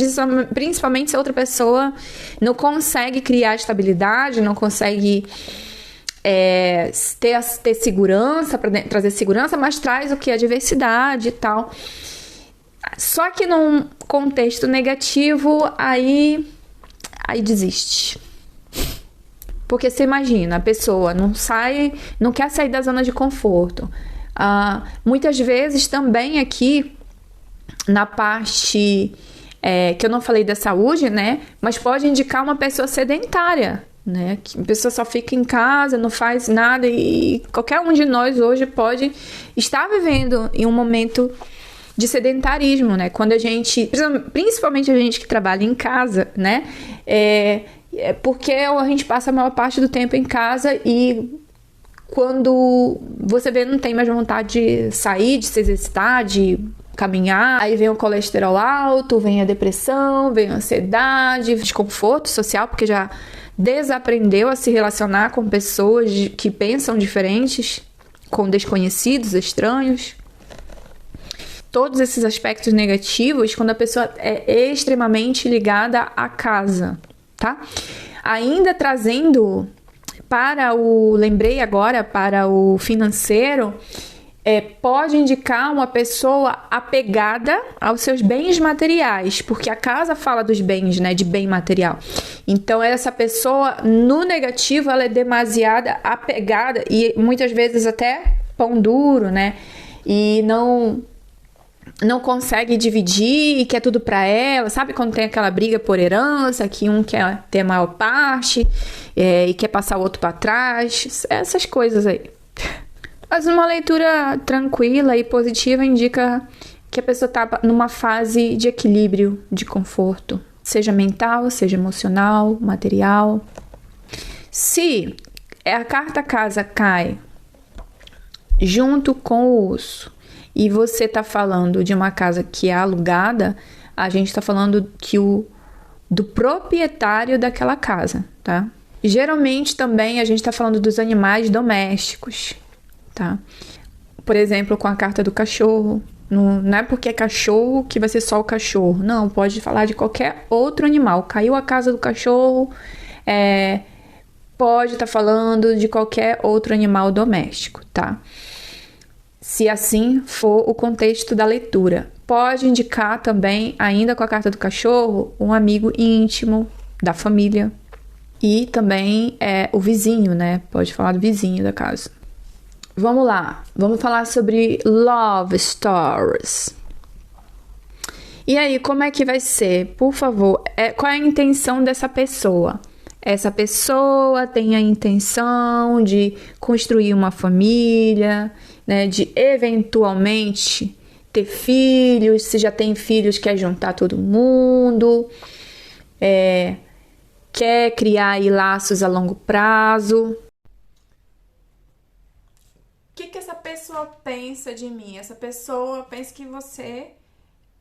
Principalmente se a outra pessoa não consegue criar estabilidade, não consegue ter segurança, para trazer segurança, mas traz o que? A diversidade e tal. Só que num contexto negativo, aí desiste. Porque você imagina, a pessoa não quer sair da zona de conforto. Muitas vezes também aqui na parte que eu não falei da saúde, né? Mas pode indicar uma pessoa sedentária, né? Que a pessoa só fica em casa, não faz nada, e qualquer um de nós hoje pode estar vivendo em um momento de sedentarismo, né? Quando a gente, principalmente a gente que trabalha em casa, né? Porque a gente passa a maior parte do tempo em casa, e quando você vê, não tem mais vontade de sair, de se exercitar, de caminhar, aí vem o colesterol alto, vem a depressão, vem a ansiedade, desconforto social, porque já desaprendeu a se relacionar com pessoas que pensam diferentes, com desconhecidos, estranhos. Todos esses aspectos negativos quando a pessoa é extremamente ligada à casa, tá? Ainda trazendo lembrei agora, para o financeiro, pode indicar uma pessoa apegada aos seus bens materiais, porque a casa fala dos bens, né, de bem material. Então, essa pessoa, no negativo, ela é demasiada apegada, e muitas vezes até pão duro, né, e não consegue dividir e quer tudo para ela. Sabe quando tem aquela briga por herança, que um quer ter a maior parte e quer passar o outro para trás? Essas coisas aí. Mas uma leitura tranquila e positiva indica que a pessoa está numa fase de equilíbrio, de conforto, seja mental, seja emocional, material. Se a carta casa cai junto com o urso, e você está falando de uma casa que é alugada, a gente está falando do proprietário daquela casa, tá? Geralmente também a gente está falando dos animais domésticos, tá? Por exemplo, com a carta do cachorro. Não é porque é cachorro que vai ser só o cachorro. Não, pode falar de qualquer outro animal. Caiu a casa do cachorro, pode estar falando de qualquer outro animal doméstico, tá? Se assim for o contexto da leitura. Pode indicar também, ainda com a carta do cachorro, um amigo íntimo da família. E também o vizinho, né? Pode falar do vizinho da casa. Vamos lá. Vamos falar sobre love stories. E aí, como é que vai ser? Por favor, qual é a intenção dessa pessoa? Essa pessoa tem a intenção de construir uma família, né, de eventualmente ter filhos. Se já tem filhos, quer juntar todo mundo, quer criar aí laços a longo prazo. O que essa pessoa pensa de mim? Essa pessoa pensa que você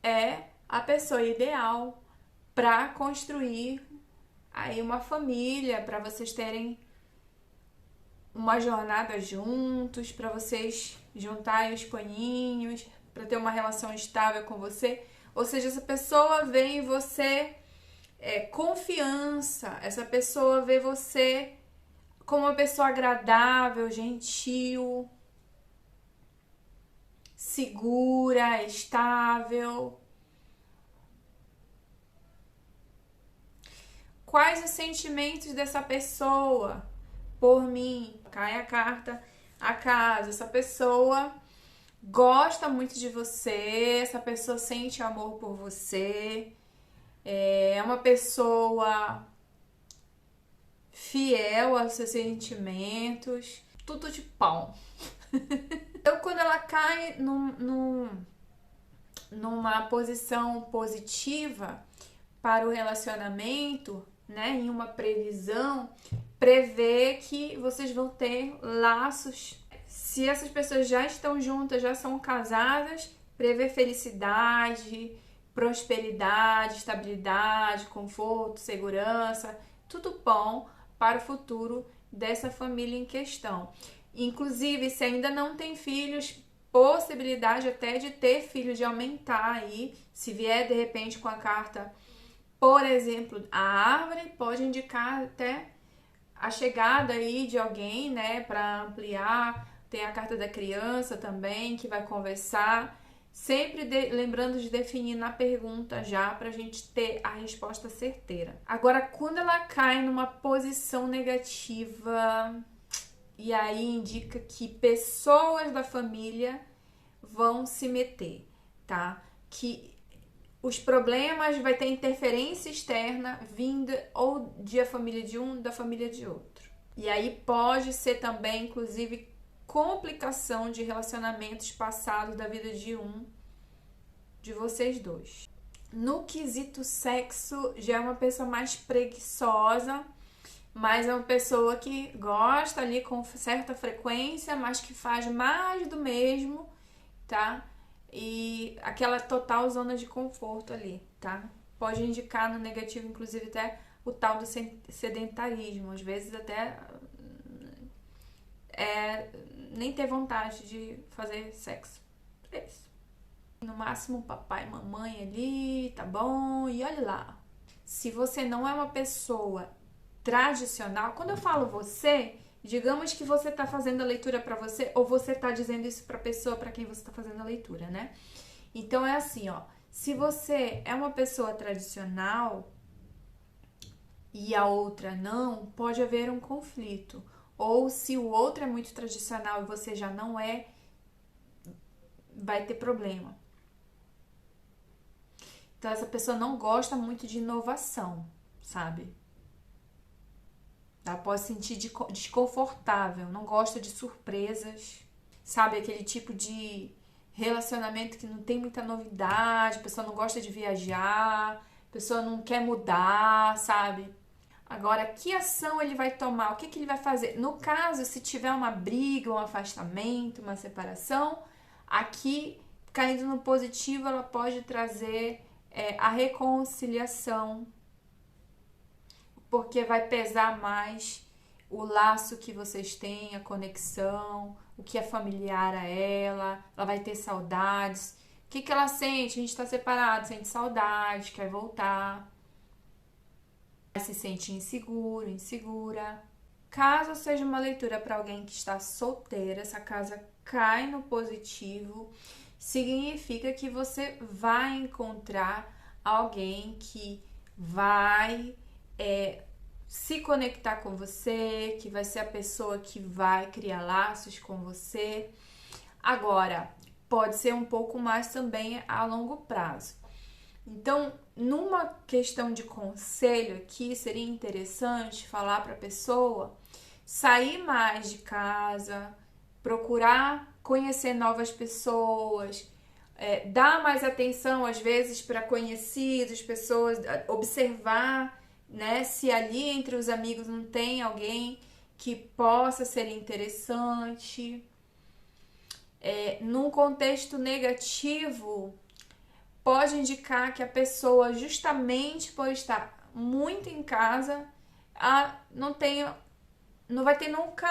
é a pessoa ideal para construir aí uma família, para vocês terem uma jornada juntos, para vocês juntarem os paninhos, para ter uma relação estável com você. Ou seja, essa pessoa vê em você confiança, essa pessoa vê você como uma pessoa agradável, gentil, segura, estável. Quais os sentimentos dessa pessoa por mim? Cai a carta, a casa. Essa pessoa gosta muito de você, essa pessoa sente amor por você, é uma pessoa fiel aos seus sentimentos, tudo de pau. Então, quando ela cai numa posição positiva para o relacionamento, né, em uma previsão, prevê que vocês vão ter laços. Se essas pessoas já estão juntas, já são casadas, prevê felicidade, prosperidade, estabilidade, conforto, segurança, tudo bom para o futuro dessa família em questão. Inclusive, se ainda não tem filhos, possibilidade até de ter filhos, de aumentar aí, se vier de repente com a carta, por exemplo, a árvore, pode indicar até a chegada aí de alguém, né, para ampliar. Tem a carta da criança também, que vai conversar. Sempre lembrando de definir na pergunta já, pra gente ter a resposta certeira. Agora, quando ela cai numa posição negativa, e aí indica que pessoas da família vão se meter, tá? Que os problemas vai ter interferência externa vinda ou de a família de um, da família de outro. E aí pode ser também, inclusive, complicação de relacionamentos passados da vida de um de vocês dois. No quesito sexo, já é uma pessoa mais preguiçosa, mas é uma pessoa que gosta ali com certa frequência, mas que faz mais do mesmo, tá? E aquela total zona de conforto ali, tá? Pode indicar no negativo, inclusive, até o tal do sedentarismo. Às vezes até nem ter vontade de fazer sexo. É isso. No máximo, papai e mamãe ali, tá bom? E olha lá. Se você não é uma pessoa tradicional, quando eu falo você, digamos que você tá fazendo a leitura para você, ou você tá dizendo isso pra pessoa para quem você tá fazendo a leitura, né? Então é assim, ó. Se você é uma pessoa tradicional e a outra não, pode haver um conflito. Ou se o outro é muito tradicional e você já não é, vai ter problema. Então essa pessoa não gosta muito de inovação, sabe? Ela pode se sentir desconfortável, não gosta de surpresas, sabe? Aquele tipo de relacionamento que não tem muita novidade, a pessoa não gosta de viajar, a pessoa não quer mudar, sabe? Agora, que ação ele vai tomar? O que ele vai fazer? No caso, se tiver uma briga, um afastamento, uma separação, aqui, caindo no positivo, ela pode trazer a reconciliação, porque vai pesar mais o laço que vocês têm, a conexão, o que é familiar a ela vai ter saudades. O que ela sente? A gente tá separado, sente saudade, quer voltar, se sente inseguro, insegura. Caso seja uma leitura para alguém que está solteira, essa casa cai no positivo, significa que você vai encontrar alguém que vai se conectar com você, que vai ser a pessoa que vai criar laços com você. Agora, pode ser um pouco mais também a longo prazo. Então, numa questão de conselho aqui, seria interessante falar para a pessoa sair mais de casa, procurar conhecer novas pessoas, dar mais atenção às vezes para conhecidos, pessoas, observar, né, se ali entre os amigos não tem alguém que possa ser interessante. Num contexto negativo, pode indicar que a pessoa, justamente por estar muito em casa, não vai ter nunca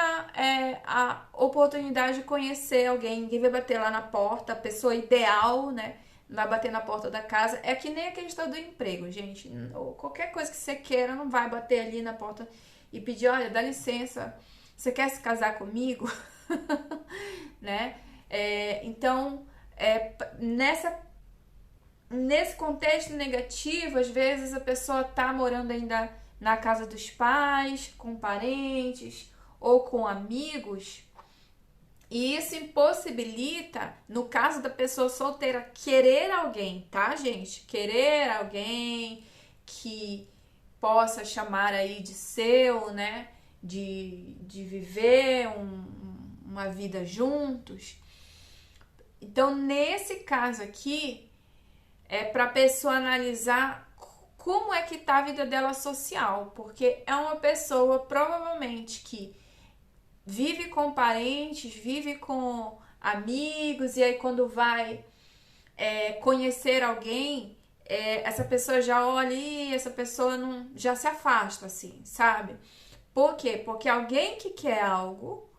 a oportunidade de conhecer alguém. Ninguém vai bater lá na porta, a pessoa ideal, né? Vai bater na porta da casa. É que nem a questão do emprego, gente. Ou qualquer coisa que você queira, não vai bater ali na porta e pedir, olha, dá licença, você quer se casar comigo? Né? Então, nesse contexto negativo, às vezes a pessoa tá morando ainda na casa dos pais, com parentes ou com amigos, e isso impossibilita, no caso da pessoa solteira, querer alguém, tá, gente? Querer alguém que possa chamar aí de seu, né? De viver uma vida juntos. Então, nesse caso aqui, é para a pessoa analisar como é que tá a vida dela social, porque é uma pessoa provavelmente que vive com parentes, vive com amigos, e aí quando vai conhecer alguém, essa pessoa já olha e essa pessoa não, já se afasta, assim, sabe? Por quê? Porque alguém que quer algo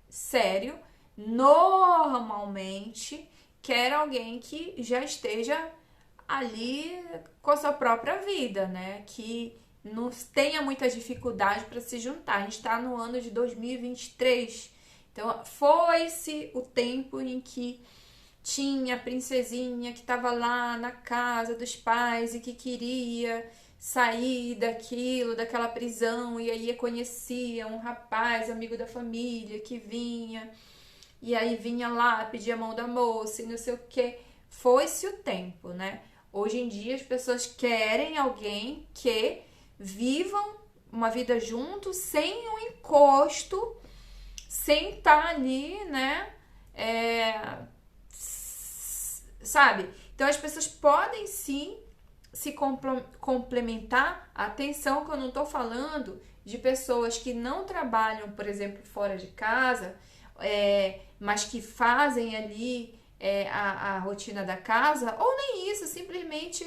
sério, normalmente quer alguém que já esteja ali com a sua própria vida, né? Que não tenha muita dificuldade para se juntar. A gente está no ano de 2023, então foi-se o tempo em que tinha a princesinha que estava lá na casa dos pais e que queria sair daquela prisão, e aí conhecia um rapaz, amigo da família, que vinha, e aí vinha lá, pedia a mão da moça e não sei o que. Foi-se o tempo, né? Hoje em dia as pessoas querem alguém que vivam uma vida junto, sem um encosto, sem estar ali, né? Sabe? Então as pessoas podem sim se complementar. Atenção, que eu não estou falando de pessoas que não trabalham, por exemplo, fora de casa, mas que fazem ali a rotina da casa, ou nem isso, simplesmente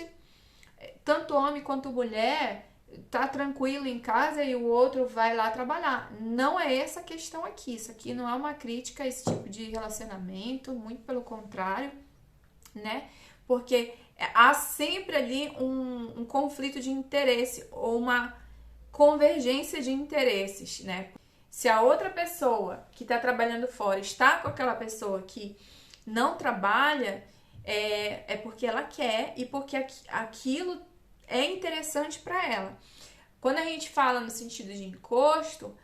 tanto homem quanto mulher tá tranquilo em casa e o outro vai lá trabalhar. Não é essa a questão aqui. Isso aqui não é uma crítica a esse tipo de relacionamento, muito pelo contrário, né? Porque há sempre ali um conflito de interesse ou uma convergência de interesses, né? Se a outra pessoa que está trabalhando fora está com aquela pessoa que não trabalha, é porque ela quer e porque aquilo é interessante para ela. Quando a gente fala no sentido de encosto,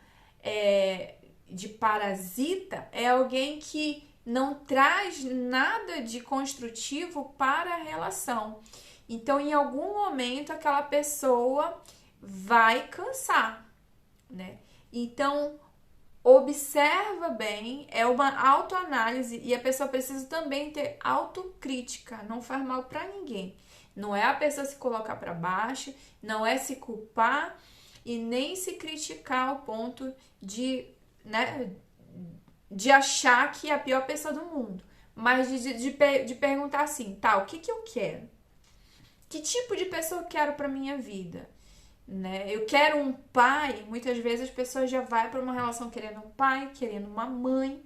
de parasita, é alguém que não traz nada de construtivo para a relação. Então, em algum momento, aquela pessoa vai cansar, né? Então, observa bem, é uma autoanálise, e a pessoa precisa também ter autocrítica, não faz mal para ninguém. Não é a pessoa se colocar para baixo, não é se culpar e nem se criticar ao ponto de, né, de achar que é a pior pessoa do mundo, mas de perguntar assim, tá, o que eu quero? Que tipo de pessoa eu quero para minha vida? Né? Eu quero um pai. Muitas vezes as pessoas já vão para uma relação querendo um pai, querendo uma mãe,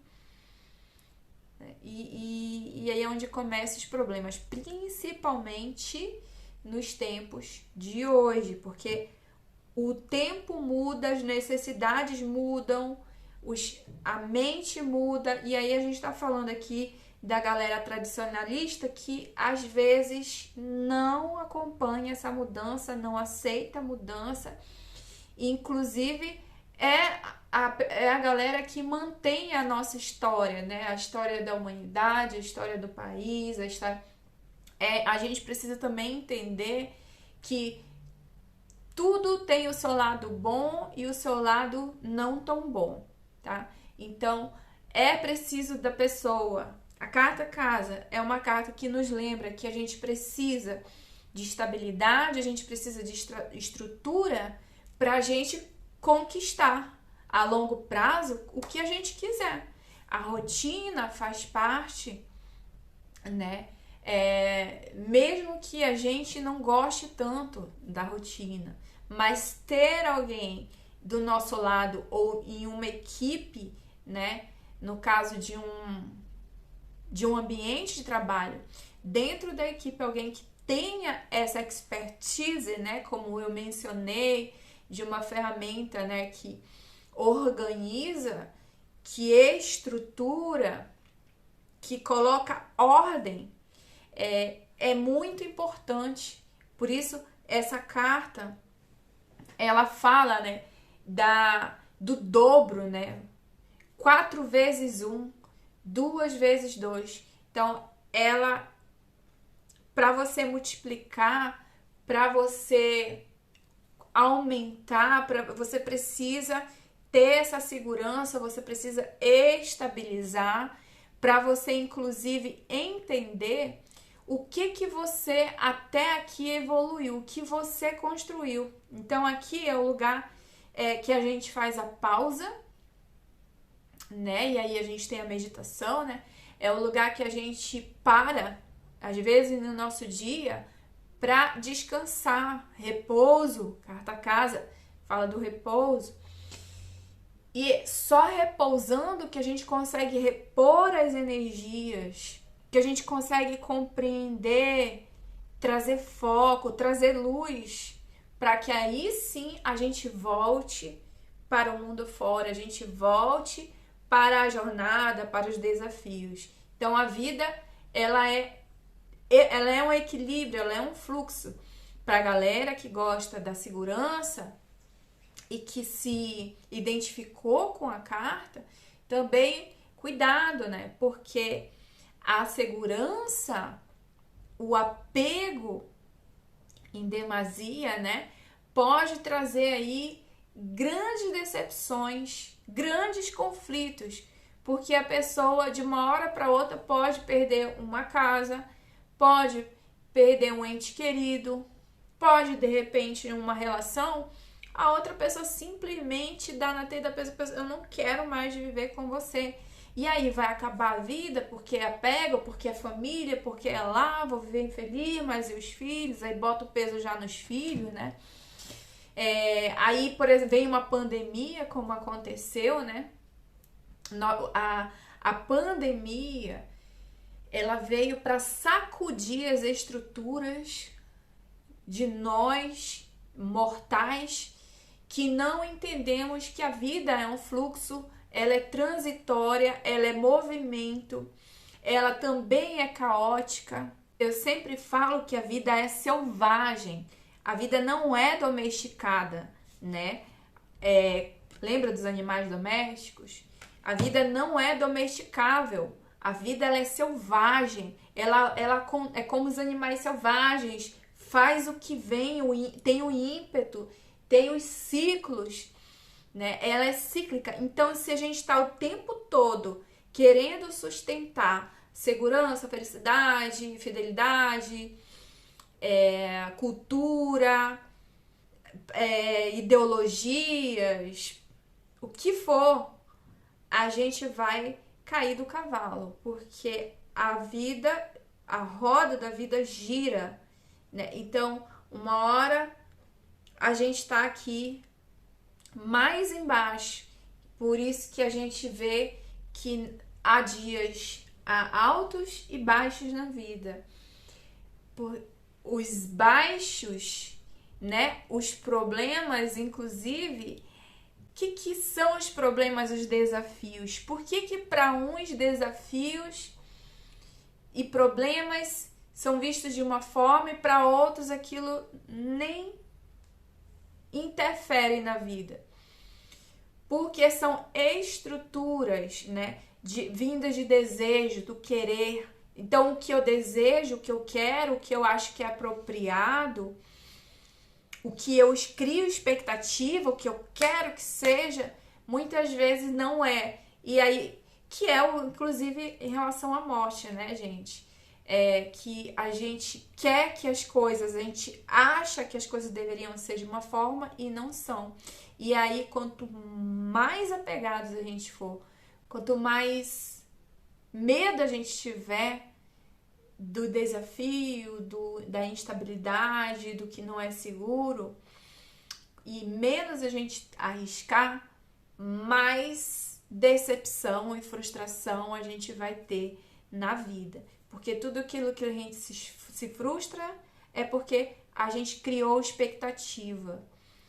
né? E aí é onde começam os problemas, principalmente nos tempos de hoje, porque o tempo muda, as necessidades mudam, a mente muda, e aí a gente está falando aqui da galera tradicionalista que às vezes não acompanha essa mudança, não aceita a mudança, inclusive é a galera que mantém a nossa história, né? A história da humanidade, a história do país, a gente precisa também entender que tudo tem o seu lado bom e o seu lado não tão bom, tá? Então, é preciso da pessoa. A carta casa é uma carta que nos lembra que a gente precisa de estabilidade, a gente precisa de estrutura para a gente conquistar a longo prazo o que a gente quiser. A rotina faz parte, né? Mesmo que a gente não goste tanto da rotina, mas ter alguém do nosso lado ou em uma equipe, né? No caso de um ambiente de trabalho, dentro da equipe alguém que tenha essa expertise, né? Como eu mencionei, de uma ferramenta, né? Que organiza, que estrutura, que coloca ordem, é muito importante. Por isso, essa carta, ela fala, né, do dobro, né? 4 vezes 1, 2 vezes 2. Então, ela, para você multiplicar, para você aumentar, você precisa ter essa segurança, você precisa estabilizar, para você, inclusive, entender o que você até aqui evoluiu, o que você construiu. Então, aqui é o lugar que a gente faz a pausa, né? E aí a gente tem a meditação, né? É o lugar que a gente para, às vezes, no nosso dia, para descansar, repouso. Carta casa fala do repouso. E só repousando que a gente consegue repor as energias, que a gente consegue compreender, trazer foco, trazer luz, para que aí sim a gente volte para o mundo fora, a gente volte para a jornada, para os desafios. Então a vida, ela é um equilíbrio, ela é um fluxo. Para a galera que gosta da segurança e que se identificou com a carta, também cuidado, né? Porque a segurança, o apego em demasia, né? Pode trazer aí grandes decepções, grandes conflitos, porque a pessoa de uma hora para outra pode perder uma casa, pode perder um ente querido, pode de repente uma relação, a outra pessoa simplesmente dá na telha da pessoa, eu não quero mais viver com você. E aí vai acabar a vida porque é apego, porque é família, porque é lá, vou viver infeliz, mas e os filhos? Aí bota o peso já nos filhos, né? Aí, por exemplo, vem uma pandemia, como aconteceu, né? A pandemia, ela veio para sacudir as estruturas de nós, mortais, que não entendemos que a vida é um fluxo, ela é transitória, ela é movimento, ela também é caótica. Eu sempre falo que a vida é selvagem, a vida não é domesticada, né? Lembra dos animais domésticos? A vida não é domesticável, a vida ela é selvagem, ela é como os animais selvagens, faz o que vem, tem o ímpeto, tem os ciclos, né? Ela é cíclica. Então, se a gente está o tempo todo querendo sustentar segurança, felicidade, fidelidade, cultura, ideologias, o que for, a gente vai cair do cavalo, porque a vida, a roda da vida gira, né? Então, uma hora a gente está aqui mais embaixo, por isso que a gente vê que há dias altos e baixos na vida. Os baixos, né? Os problemas, inclusive, o que são os problemas, os desafios? Por que para uns desafios e problemas são vistos de uma forma e para outros aquilo nem interfere na vida? Porque são estruturas, né, vindas de desejo, do querer, Então, o que eu desejo, o que eu quero, o que eu acho que é apropriado, o que eu crio expectativa, o que eu quero que seja, muitas vezes não é. E aí, que é, inclusive, em relação à morte, né, gente? Que a gente quer que as coisas, a gente acha que as coisas deveriam ser de uma forma e não são. E aí, quanto mais apegados a gente for, quanto mais medo a gente tiver do desafio, da instabilidade, do que não é seguro, e menos a gente arriscar, mais decepção e frustração a gente vai ter na vida. Porque tudo aquilo que a gente se frustra é porque a gente criou expectativa.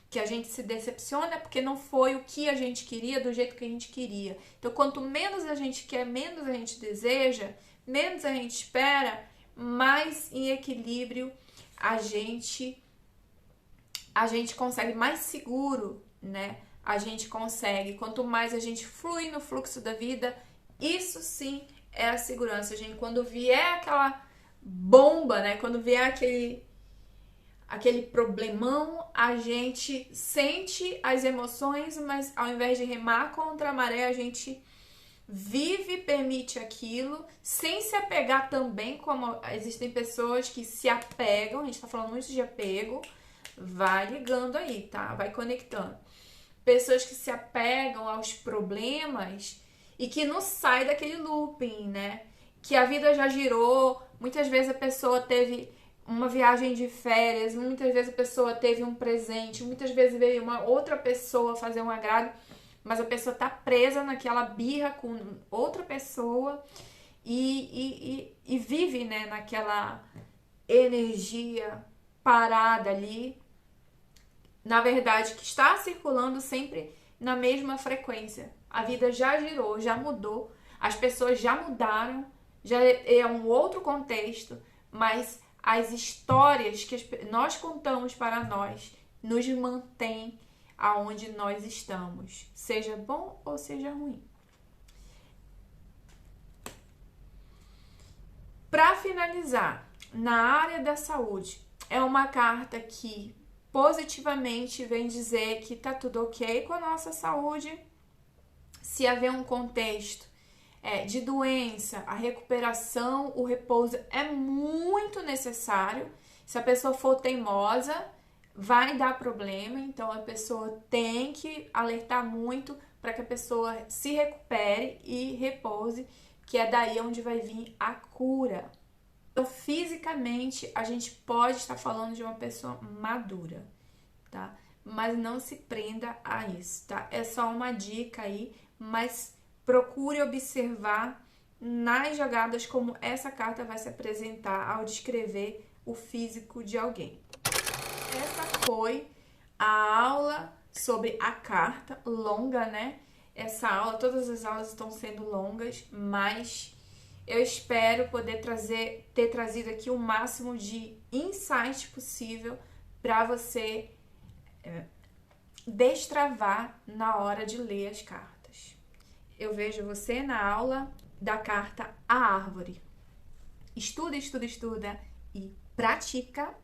Que a gente se decepciona porque não foi o que a gente queria, do jeito que a gente queria. Então, quanto menos a gente quer, menos a gente deseja, menos a gente espera, mais em equilíbrio a gente consegue, mais seguro, né? A gente consegue. Quanto mais a gente flui no fluxo da vida, isso sim é a segurança, gente. Quando vier aquela bomba, né? Quando vier aquele problemão, a gente sente as emoções, mas ao invés de remar contra a maré, a gente vive e permite aquilo, sem se apegar também, como existem pessoas que se apegam, a gente tá falando muito de apego, vai ligando aí, tá? Vai conectando. Pessoas que se apegam aos problemas e que não sai daquele looping, né? Que a vida já girou, muitas vezes a pessoa teve uma viagem de férias, muitas vezes a pessoa teve um presente, muitas vezes veio uma outra pessoa fazer um agrado, mas a pessoa tá presa naquela birra com outra pessoa e vive, né, naquela energia parada ali, na verdade, que está circulando sempre na mesma frequência. A vida já girou, já mudou, as pessoas já mudaram, já é um outro contexto, mas as histórias que nós contamos para nós nos mantêm aonde nós estamos, seja bom ou seja ruim. Para finalizar, na área da saúde, é uma carta que positivamente vem dizer que tá tudo ok com a nossa saúde. Se haver um contexto de doença, a recuperação, o repouso é muito necessário. Se a pessoa for teimosa, vai dar problema, então a pessoa tem que alertar muito para que a pessoa se recupere e repouse, que é daí onde vai vir a cura. Então, fisicamente, a gente pode estar falando de uma pessoa madura, tá? Mas não se prenda a isso, tá? É só uma dica aí, mas procure observar nas jogadas como essa carta vai se apresentar ao descrever o físico de alguém. Essa foi a aula sobre a carta, longa, né? Essa aula, todas as aulas estão sendo longas, mas eu espero poder ter trazido aqui o máximo de insight possível para você destravar na hora de ler as cartas. Eu vejo você na aula da carta A Árvore. Estuda, estuda, estuda e pratica.